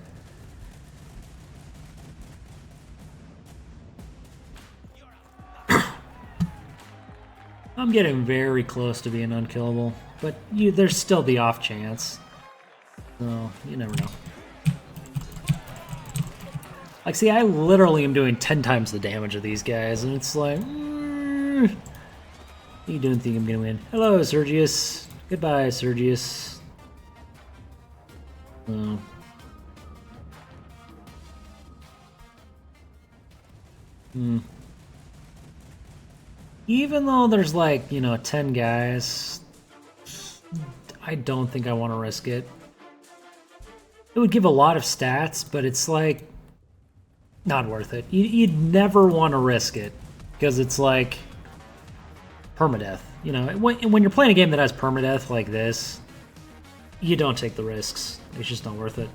I'm getting very close to being unkillable, but there's still the off chance. So, you never know. Like, see, I literally am doing 10 times the damage of these guys, and it's like... You don't think I'm gonna win. Hello, Sergius. Goodbye, Sergius. Oh. Even though there's like, you know, 10 guys, I don't think I want to risk it. It would give a lot of stats, but it's like not worth it. You'd never want to risk it because it's like permadeath. You know, when you're playing a game that has permadeath like this, you don't take the risks. It's just not worth it.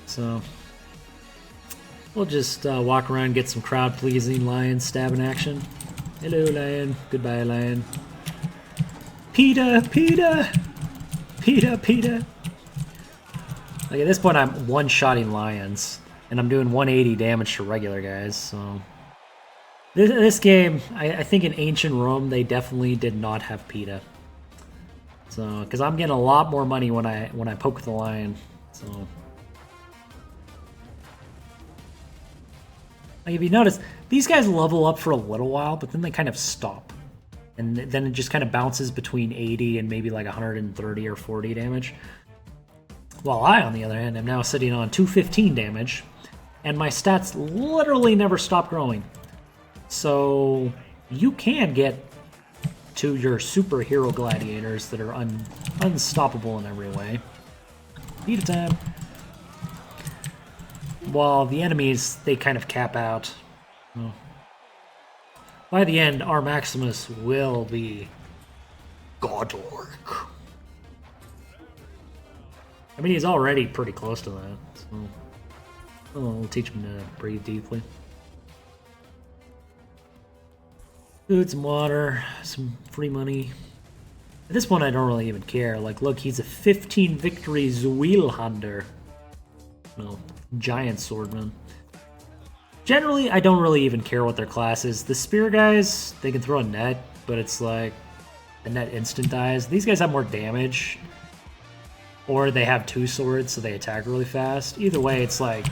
So we'll just walk around, get some crowd-pleasing lion stabbing action. Hello, lion. Goodbye, lion. PETA, PETA, PETA, PETA. Like at this point, I'm one-shotting lions, and I'm doing 180 damage to regular guys. So this game, I think in ancient Rome, they definitely did not have PETA. So because I'm getting a lot more money when I poke with the lion. So. Like if you notice, these guys level up for a little while, but then they kind of stop. And then it just kind of bounces between 80 and maybe like 130 or 40 damage. While I, on the other hand, am now sitting on 215 damage, and my stats literally never stop growing. So you can get to your superhero gladiators that are unstoppable in every way. Beat time. While the enemies, they kind of cap out. Oh. By the end, our Maximus will be godlike. I mean, he's already pretty close to that, so we'll teach him to breathe deeply. Food, some water, some free money. At this point, I don't really even care. Like, look, he's a 15 victory Zweilhander. No, giant swordman. Generally, I don't really even care what their class is. The spear guys, they can throw a net, but it's like the net instant dies. These guys have more damage, or they have two swords, so they attack really fast. Either way, it's like,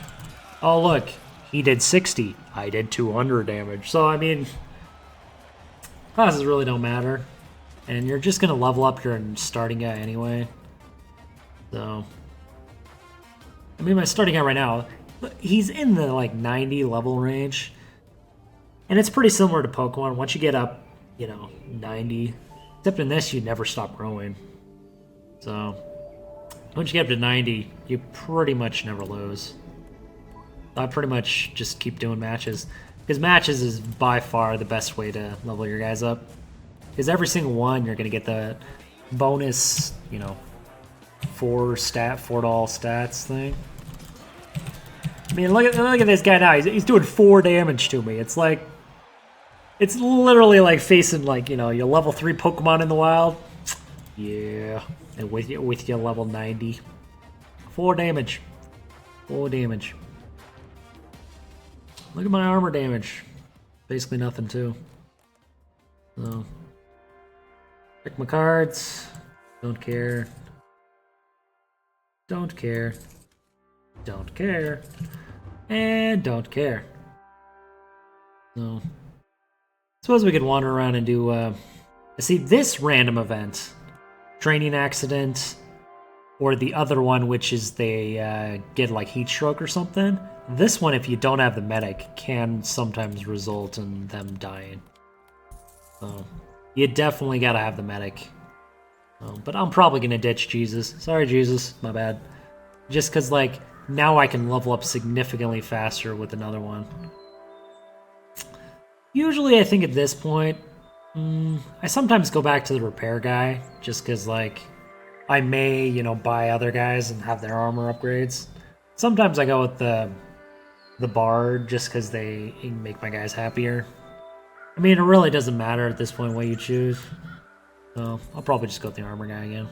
oh look, he did 60, I did 200 damage. So I mean, classes really don't matter, and you're just gonna level up your starting guy anyway. So. I mean, my starting guy right now, he's in the like 90 level range. And it's pretty similar to Pokemon. Once you get up, you know, 90, except in this, you never stop growing. So, once you get up to 90, you pretty much never lose. I pretty much just keep doing matches. Because matches is by far the best way to level your guys up. Because every single one, you're going to get the bonus, you know, 4 to all stats thing. I mean, look at this guy now. He's doing 4 damage to me. It's like, it's literally like facing like, you know, your level 3 Pokemon in the wild. Yeah, and with your level 90, 4 damage, 4 damage. Look at my armor damage. Basically nothing too. So, check my cards. Don't care. Don't care. Don't care. And don't care. So, suppose we could wander around and do, see, this random event, training accident, or the other one, which is they get like heat stroke or something. This one, if you don't have the medic, can sometimes result in them dying. So, you definitely gotta have the medic. But I'm probably gonna ditch Jesus. Sorry, Jesus, my bad. Just because, like, now I can level up significantly faster with another one. Usually, I think at this point, I sometimes go back to the repair guy, just because, like, I may, you know, buy other guys and have their armor upgrades. Sometimes I go with the bard, just because they make my guys happier. I mean, it really doesn't matter at this point what you choose. So, I'll probably just go with the armor guy again.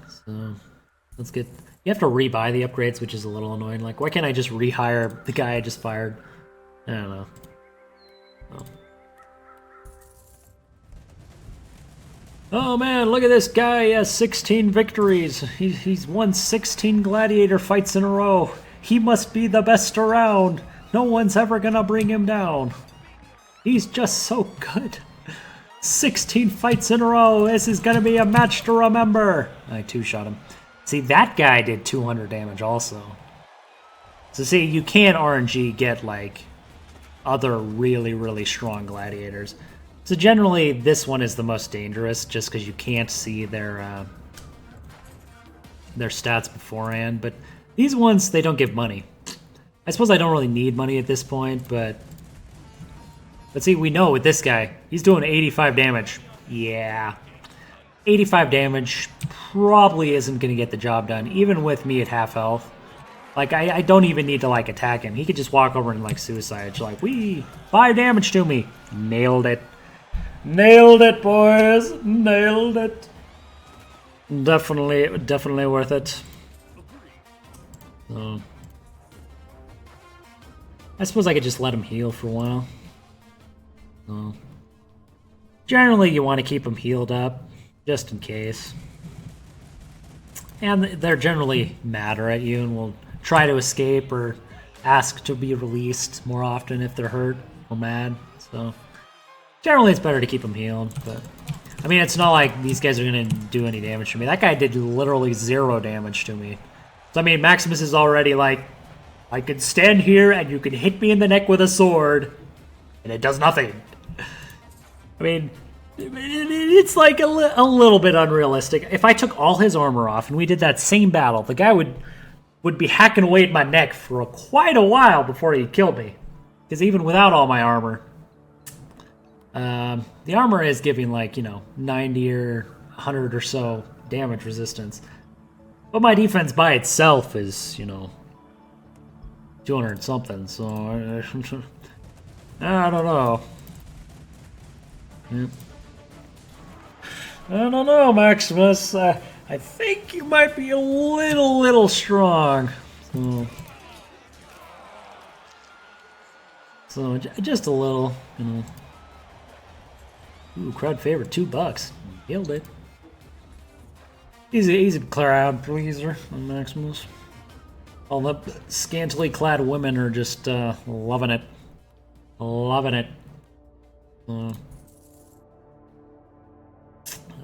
So, let's get... You have to rebuy the upgrades, which is a little annoying. Like, why can't I just rehire the guy I just fired? I don't know. Oh. Oh man, look at this guy. He has 16 victories. He's won 16 gladiator fights in a row. He must be the best around. No one's ever gonna bring him down. He's just so good. 16 fights in a row. This is gonna be a match to remember. I two-shot him. See, that guy did 200 damage also. So see, you can RNG get like other really, really strong gladiators. So generally, this one is the most dangerous, just because you can't see their stats beforehand. But these ones, they don't give money. I suppose I don't really need money at this point, but see, we know with this guy, he's doing 85 damage. Yeah, 85 damage probably isn't going to get the job done, even with me at half health. Like, I don't even need to, like, attack him. He could just walk over and, like, suicide. Like, wee, 5 damage to me. Nailed it. Nailed it, boys. Nailed it. Definitely worth it. So, I suppose I could just let him heal for a while. So, generally, you want to keep him healed up, just in case. And they're generally madder at you and will try to escape or ask to be released more often if they're hurt or mad. So generally it's better to keep them healed, but I mean, it's not like these guys are going to do any damage to me. That guy did literally 0 damage to me. So I mean, Maximus is already like, I could stand here and you could hit me in the neck with a sword and it does nothing. I mean, it's like a little bit unrealistic. If I took all his armor off and we did that same battle, the guy would be hacking away at my neck for quite a while before he killed me. Because even without all my armor, the armor is giving like, 90 or 100 or so damage resistance. But my defense by itself is, 200 something, so I don't know. Yep. I don't know, Maximus. I think you might be a little strong. So just a little, Ooh, crowd favorite, $2. Killed it. Easy to clear out, pleaser on Maximus. All the scantily clad women are just loving it. Loving it.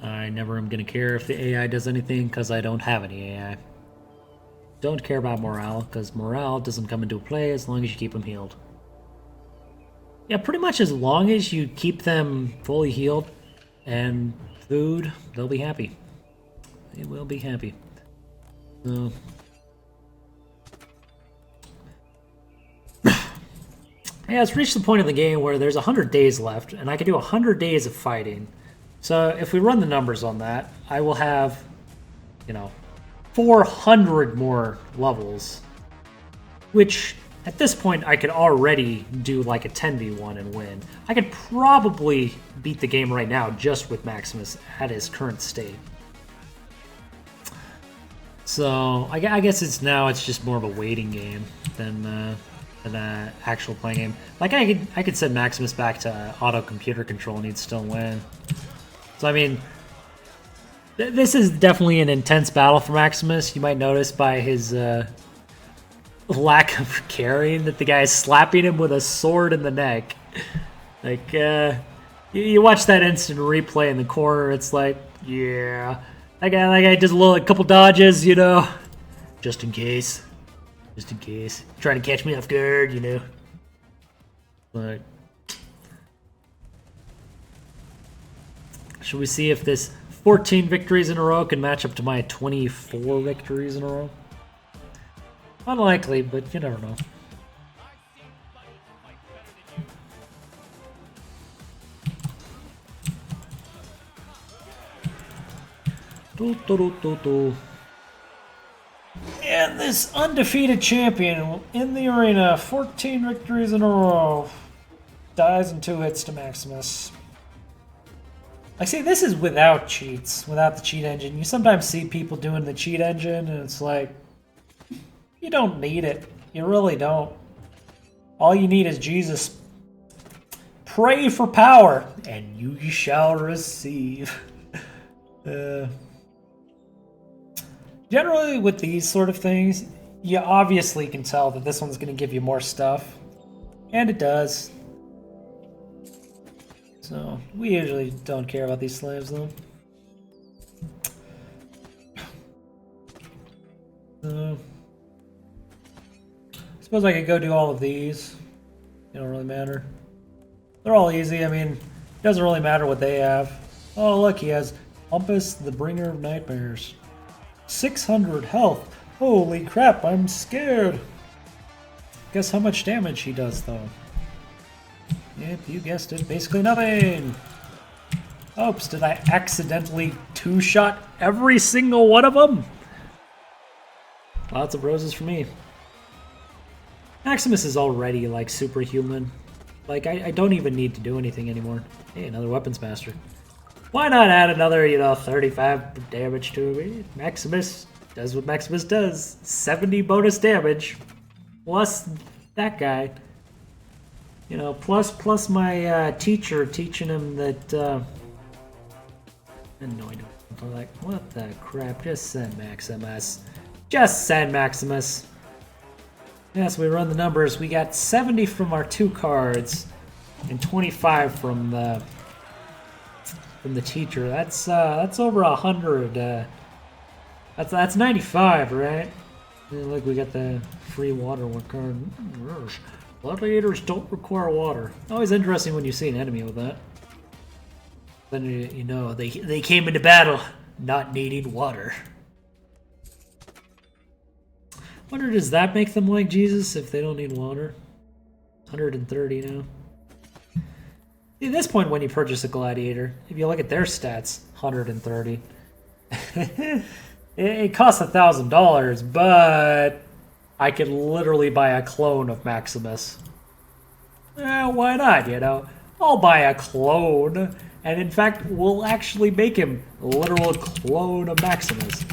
I never am going to care if the AI does anything because I don't have any AI. Don't care about morale because morale doesn't come into play as long as you keep them healed. Yeah, pretty much as long as you keep them fully healed and food, they'll be happy. They will be happy. So... yeah, it's reached the point of the game where there's 100 days left, and I can do 100 days of fighting. So if we run the numbers on that, I will have, 400 more levels, which at this point I could already do like a 10v1 and win. I could probably beat the game right now just with Maximus at his current state. So I guess it's just more of a waiting game than an actual playing game. Like I could send Maximus back to auto computer control and he'd still win. So I mean, this is definitely an intense battle for Maximus. You might notice by his lack of carrying that the guy's slapping him with a sword in the neck. Like you watch that instant replay in the corner, it's like, yeah, that guy does a couple dodges, just in case. Just in case. Trying to catch me off guard, But should we see if this 14 victories in a row can match up to my 24 victories in a row? Unlikely, but you never know. Yeah, And this undefeated champion in the arena, 14 victories in a row, dies in 2 hits to Maximus. Like, see, this is without cheats, without the cheat engine. You sometimes see people doing the cheat engine, and it's like, you don't need it. You really don't. All you need is Jesus. Pray for power, and you shall receive. Generally, with these sort of things, you obviously can tell that this one's going to give you more stuff. And it does. So, we usually don't care about these slaves, though. I suppose I could go do all of these. They don't really matter. They're all easy. I mean, it doesn't really matter what they have. Oh, look, he has Bumpus, the Bringer of Nightmares. 600 health. Holy crap, I'm scared. Guess how much damage he does, though. Yep, you guessed it. Basically nothing. Oops, did I accidentally two-shot every single one of them? Lots of roses for me. Maximus is already, like, superhuman. Like, I don't even need to do anything anymore. Hey, another weapons master. Why not add another, 35 damage to him? Maximus does what Maximus does. 70 bonus damage. Plus that guy. Plus my teacher teaching him that, and no, I don't. I'm like, what the crap? Just send Maximus. Just send Maximus. Yeah, so we run the numbers. We got 70 from our 2 cards, and 25 from the teacher. That's over 100. That's 95, right? And look, we got the free water card. Gladiators don't require water. Always interesting when you see an enemy with that. Then you know they came into battle not needing water. Wonder, does that make them like Jesus if they don't need water? 130 now. At this point, when you purchase a gladiator, if you look at their stats, 130. It costs $1,000, but I could literally buy a clone of Maximus. Why not, I'll buy a clone, and in fact, we'll actually make him a literal clone of Maximus.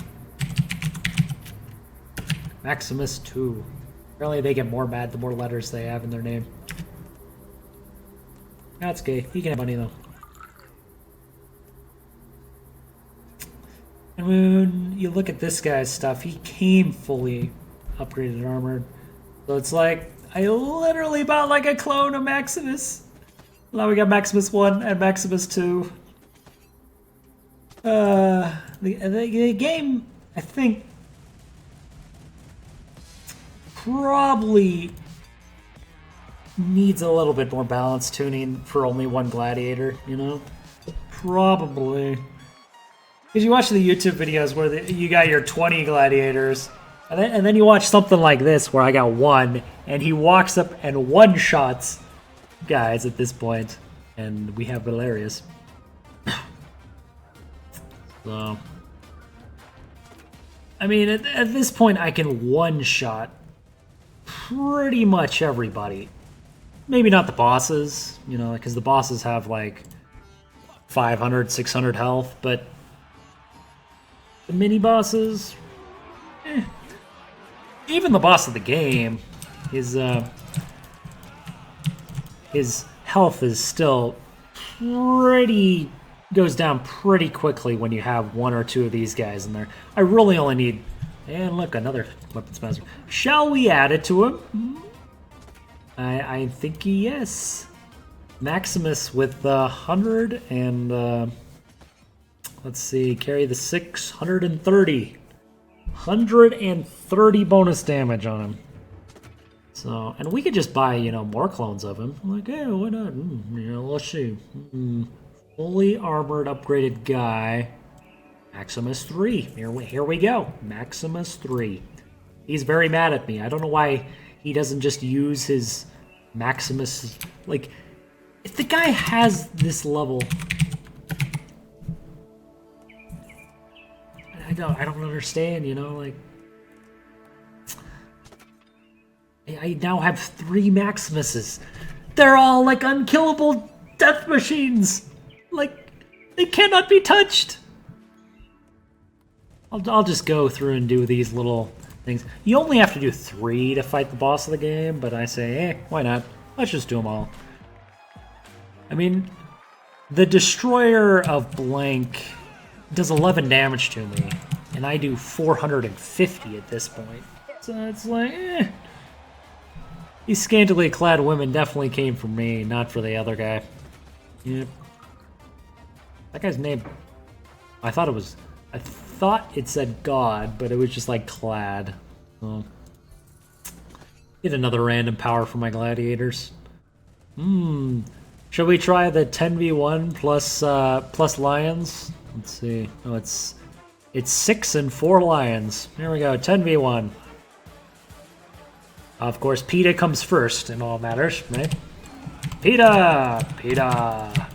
Maximus 2. Apparently they get more mad the more letters they have in their name. That's gay. He can have money, though. And when you look at this guy's stuff, he came fully upgraded armored. So it's like, I literally bought like a clone of Maximus. Now we got Maximus 1 and Maximus 2. The game, I think, probably needs a little bit more balance tuning for only one gladiator, Probably. Because you watch the YouTube videos where you got your 20 gladiators, and then you watch something like this where I got 1, and he walks up and one-shots guys at this point, and we have Valerius. So, I mean, at this point I can one-shot pretty much everybody. Maybe not the bosses, because the bosses have like 500, 600 health, but the mini bosses, even the boss of the game, his health is still goes down pretty quickly when you have 1 or 2 of these guys in there. I really only need, and look, another weapons master. Shall we add it to him? I think yes. Maximus with 100 and let's see, carry the 630. 130 bonus damage on him. So, and we could just buy, more clones of him. I'm like, yeah, why not? Let's see. Fully armored, upgraded guy. Maximus 3. Here we go. Maximus 3. He's very mad at me. I don't know why he doesn't just use his Maximus. Like, if the guy has this level, I don't understand, like, I now have 3 Maximuses. They're all like unkillable death machines. Like, they cannot be touched. I'll just go through and do these little things. You only have to do 3 to fight the boss of the game, but I say, why not? Let's just do them all. I mean, the Destroyer of Blank does 11 damage to me, and I do 450 at this point. So it's like, These scantily clad women definitely came for me, not for the other guy. Yep. That guy's name, I thought it said God, but it was just like clad. So, get another random power for my gladiators. Should we try the 10v1 plus lions? Let's see. Oh, it's 6 and 4 lions. Here we go, 10v1. Of course, PETA comes first in all matters, right? PETA! PETA!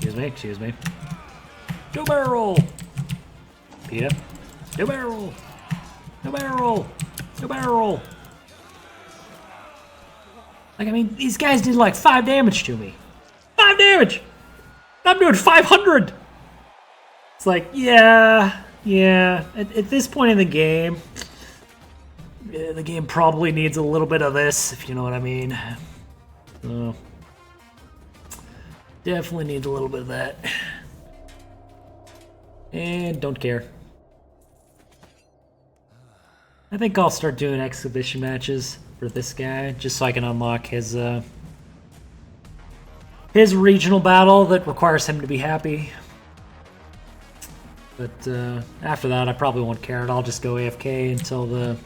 Excuse me. Do barrel! PETA. Do barrel! Do barrel! Do barrel! Like, I mean, these guys did like 5 damage to me. 5 damage! I'm doing 500! It's like, yeah. At this point in the game, the game probably needs a little bit of this, if you know what I mean. So, definitely needs a little bit of that. And don't care. I think I'll start doing exhibition matches for this guy, just so I can unlock his regional battle that requires him to be happy. But after that, I probably won't care, and I'll just go AFK until the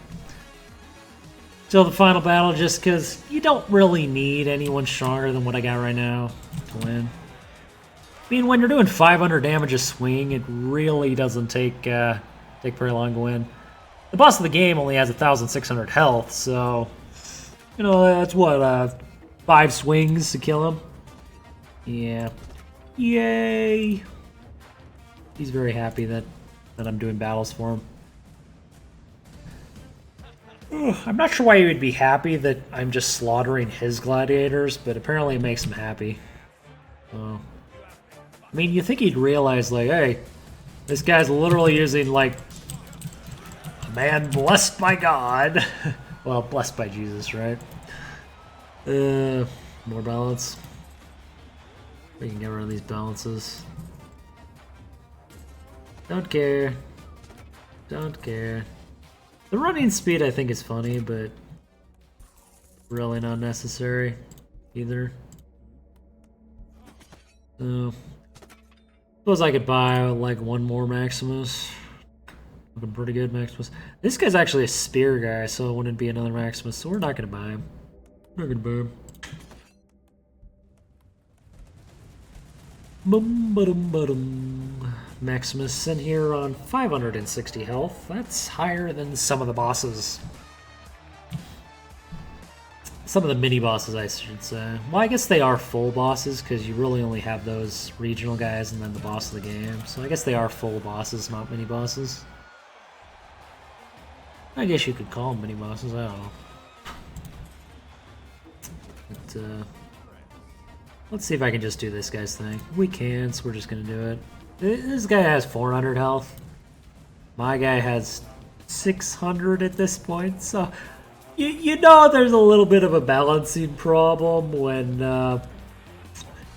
final battle, just because you don't really need anyone stronger than what I got right now to win. I mean, when you're doing 500 damage a swing, it really doesn't take very long to win. The boss of the game only has 1,600 health, so you know that's what 5 swings to kill him. Yeah, yay! He's very happy that I'm doing battles for him. I'm not sure why he would be happy that I'm just slaughtering his gladiators, but apparently it makes him happy. Oh. I mean, you think he'd realize, like, hey, this guy's literally using, like, a man blessed by God. Well, blessed by Jesus, right? More balance. We can get rid of these balances. Don't care. Don't care. The running speed I think is funny, but really not necessary either. So, suppose I could buy like one more Maximus. Looking pretty good, Maximus. This guy's actually a spear guy, so it wouldn't be another Maximus, so we're not gonna buy him. We're not gonna buy him. Boom, ba-dum, ba-dum. Maximus in here on 560 health. That's higher than some of the bosses. Some of the mini bosses, I should say. Well, I guess they are full bosses because you really only have those regional guys and then the boss of the game. So I guess they are full bosses, not mini bosses. I guess you could call them mini bosses. I don't know. But, let's see if I can just do this guy's thing. We can, so we're just gonna do it. This guy has 400 health. My guy has 600 at this point, so you know there's a little bit of a balancing problem when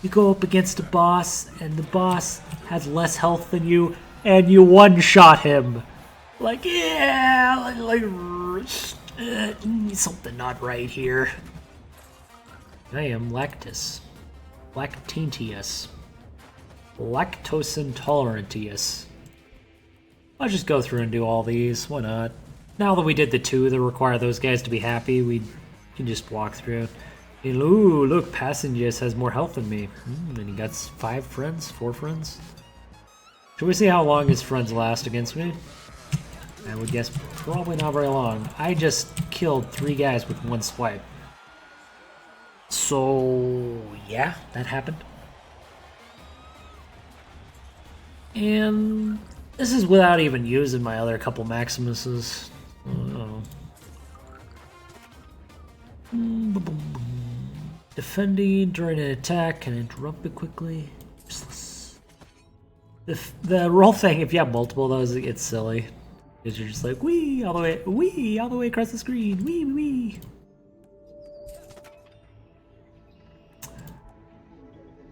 you go up against a boss and the boss has less health than you and you one-shot him. Like, yeah, something not right here. I am lactose. Lactantius. Lactose intolerantius. I'll just go through and do all these. Why not? Now that we did the 2 that require those guys to be happy, we can just walk through. And, ooh, look, Passengius has more health than me. And he got 5 friends? 4 friends? Should we see how long his friends last against me? I would guess probably not very long. I just killed 3 guys with 1 swipe. So, yeah, that happened. And this is without even using my other couple Maximuses. Oh. Defending during an attack can interrupt it quickly. Useless. The roll thing, if you have multiple of those, it gets silly. Because you're just like, wee, all the way across the screen, wee.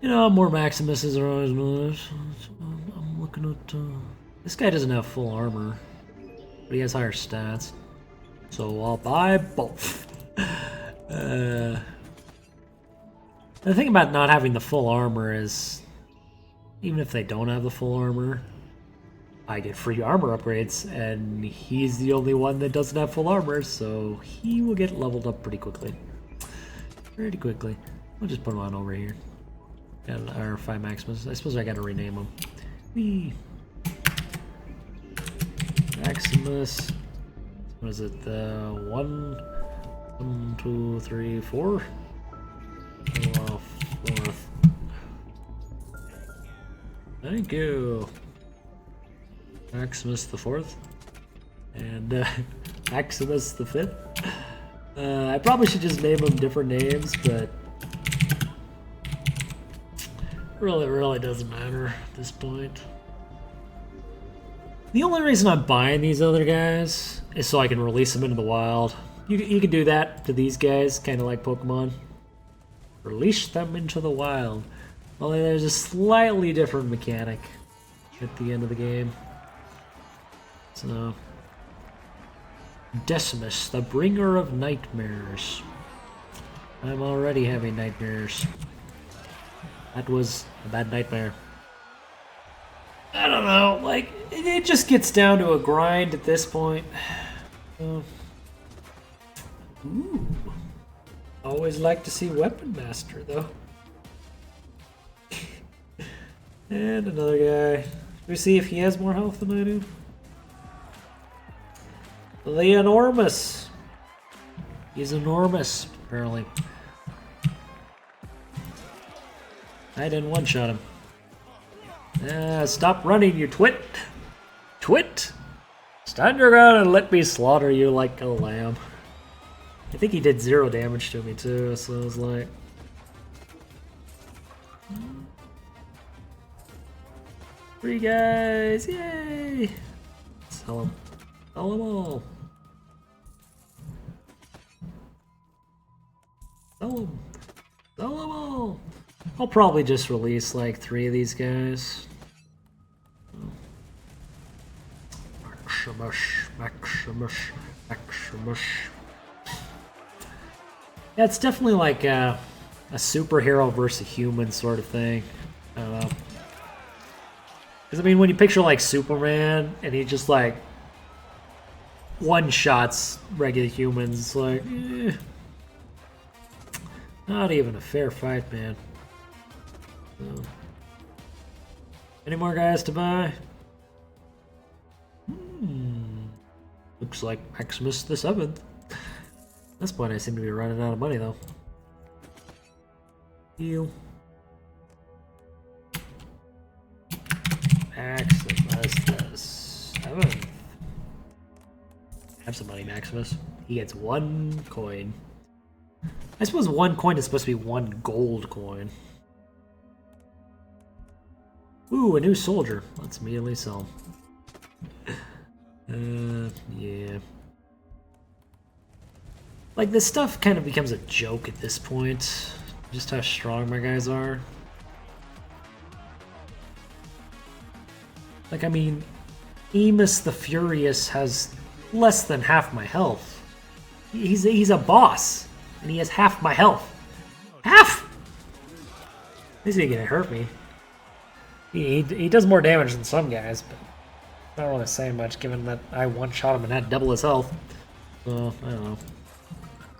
You know, more Maximuses are always nice. I'm looking at, this guy doesn't have full armor, but he has higher stats. So I'll buy both. The thing about not having the full armor is, even if they don't have the full armor, I get free armor upgrades, and he's the only one that doesn't have full armor, so he will get leveled up pretty quickly. Pretty quickly. We'll just put him on over here. Got our 5 Maximus. I suppose I gotta rename him. Whee! Maximus. What is it? The 1, 2, 3, 4? Oh, 4th. Thank you. Maximus the 4th. And Maximus the 5th. I probably should just name them different names, but really doesn't matter at this point. The only reason I'm buying these other guys is so I can release them into the wild. You can do that to these guys, kind of like Pokemon. Release them into the wild. Only there's a slightly different mechanic at the end of the game. So, Decimus, the bringer of nightmares. I'm already having nightmares. That was a bad nightmare. I don't know, like, it just gets down to a grind at this point. Ooh. Always like to see Weapon Master, though. And another guy. Let me see if he has more health than I do. The enormous. He's enormous, apparently. I didn't one-shot him. Stop running, you twit! Twit! Stand your ground and let me slaughter you like a lamb. I think he did 0 damage to me too, so I was like... Three guys! Yay! Sell them. Sell them all. Sell them. Sell them all. I'll probably just release like 3 of these guys. Maximus. Yeah, it's definitely like a superhero versus a human sort of thing. I don't know. Because, I mean, when you picture like Superman and he just like one-shots regular humans, it's like, not even a fair fight, man. So, any more guys to buy? Looks like Maximus the 7th. At this point, I seem to be running out of money, though. Heal. Maximus the 7th. Have some money, Maximus. He gets 1 coin. I suppose 1 coin is supposed to be 1 gold coin. Ooh, a new soldier. Let's immediately sell him. Yeah. Like, this stuff kind of becomes a joke at this point. Just how strong my guys are. Like, I mean, Emus the Furious has less than half my health. He's a boss, and he has half my health. Half! This ain't gonna hurt me. He does more damage than some guys, but not really saying much given that I one-shot him and had double his health. So, I don't know.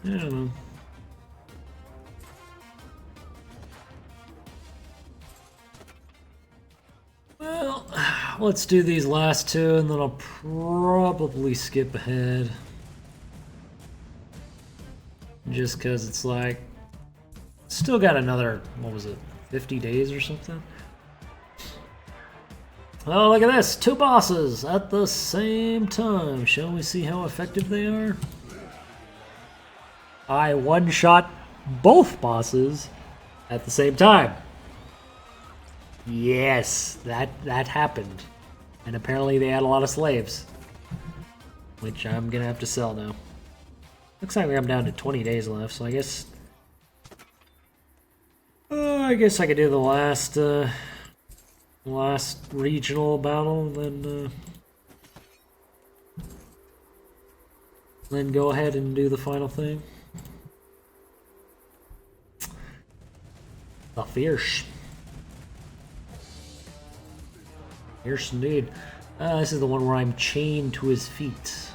I don't know. Well, let's do these last 2 and then I'll probably skip ahead. Just because it's like, still got another, what was it, 50 days or something? Oh, look at this! 2 bosses at the same time. Shall we see how effective they are? I one-shot both bosses at the same time. Yes, that happened. And apparently they had a lot of slaves. Which I'm gonna have to sell now. Looks like I'm down to 20 days left, so I guess I could do the last regional battle, then go ahead and do the final thing. The fierce. Fierce indeed. This is the one where I'm chained to his feet.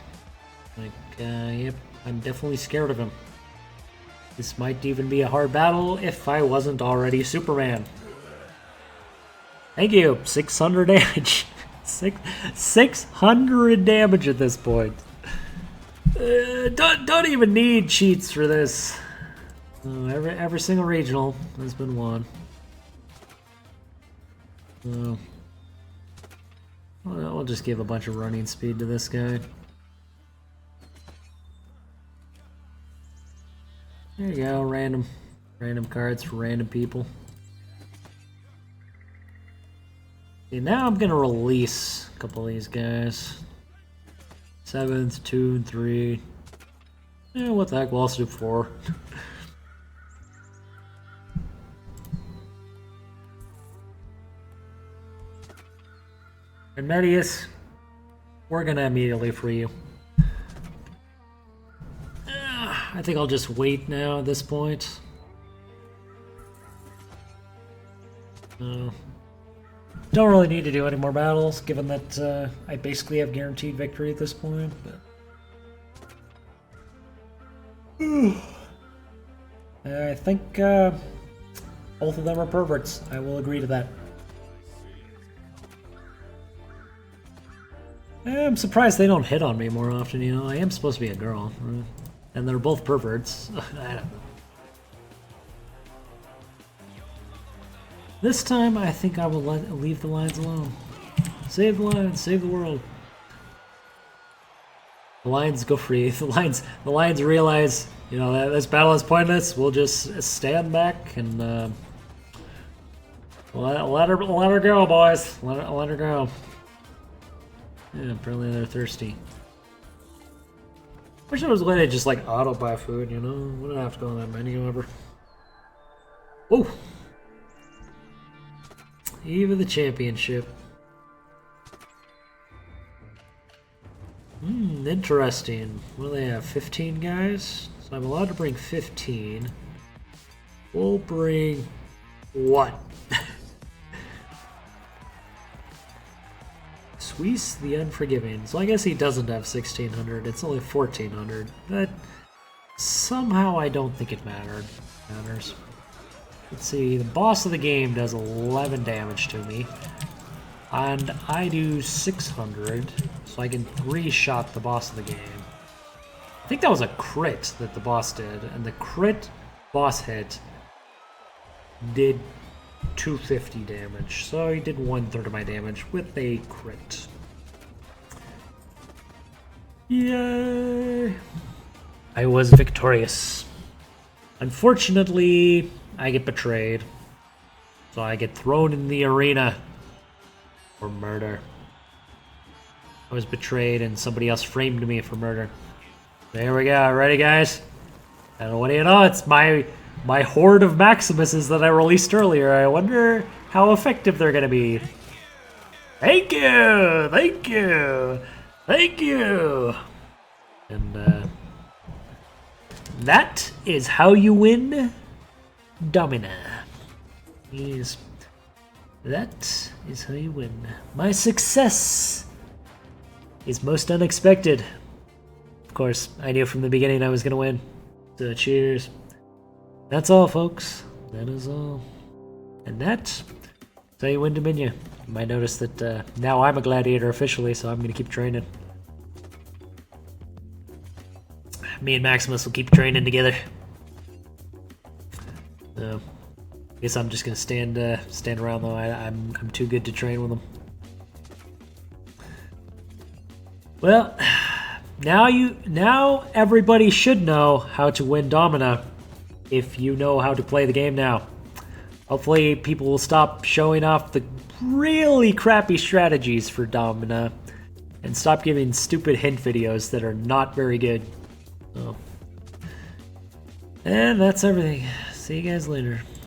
Like, yep, I'm definitely scared of him. This might even be a hard battle if I wasn't already Superman. Thank you. 600 damage. 600 damage at this point. Don't even need cheats for this. Every single regional has been won. We'll just give a bunch of running speed to this guy. There you go, random cards for random people. Okay, now I'm gonna release a couple of these guys. 7th, 2, and 3. Yeah, what the heck, we'll also do 4. And Medius, we're gonna immediately free you. I think I'll just wait now at this point. Don't really need to do any more battles, given that I basically have guaranteed victory at this point. But I think both of them are perverts. I will agree to that. I'm surprised they don't hit on me more often, you know. I am supposed to be a girl. And they're both perverts. I don't know. This time, I think I will leave the lines alone. Save the lines, save the world. The lines go free. The lines realize, you know, that this battle is pointless. We'll just stand back and let her go, boys. Let her go. Yeah, apparently they're thirsty. Wish there was a way to just like auto buy food, you know? Wouldn't have to go on that menu ever. Oh! Eve of the Championship. Interesting. What do they have? 15 guys? So I'm allowed to bring 15. We'll bring what? Suisse the Unforgiving. So I guess he doesn't have 1600. It's only 1400. But somehow I don't think it matters. Let's see. The boss of the game does 11 damage to me. And I do 600. So I can 3-shot the boss of the game. I think that was a crit that the boss did. And the crit boss hit did 250 damage, so he did 1/3 of my damage with a crit. Yay! I was victorious. Unfortunately, I get betrayed, so I get thrown in the arena for murder. I was betrayed and somebody else framed me for murder. There we go. Ready, guys? And what do you know? It's my horde of Maximuses that I released earlier. I wonder how effective they're gonna be. Thank you! Thank you! Thank you! And that is how you win Domina. Yes. That is how you win. My success is most unexpected. Of course, I knew from the beginning I was gonna win. So cheers. That's all, folks. That is all. And that's how you win Domina. You might notice that now I'm a gladiator officially, so I'm going to keep training. Me and Maximus will keep training together. So, I guess I'm just going to stand around though. I'm too good to train with him. Well, now everybody should know how to win Domina if you know how to play the game now. Hopefully people will stop showing off the really crappy strategies for Domina and stop giving stupid hint videos that are not very good. So, and that's everything. See you guys later.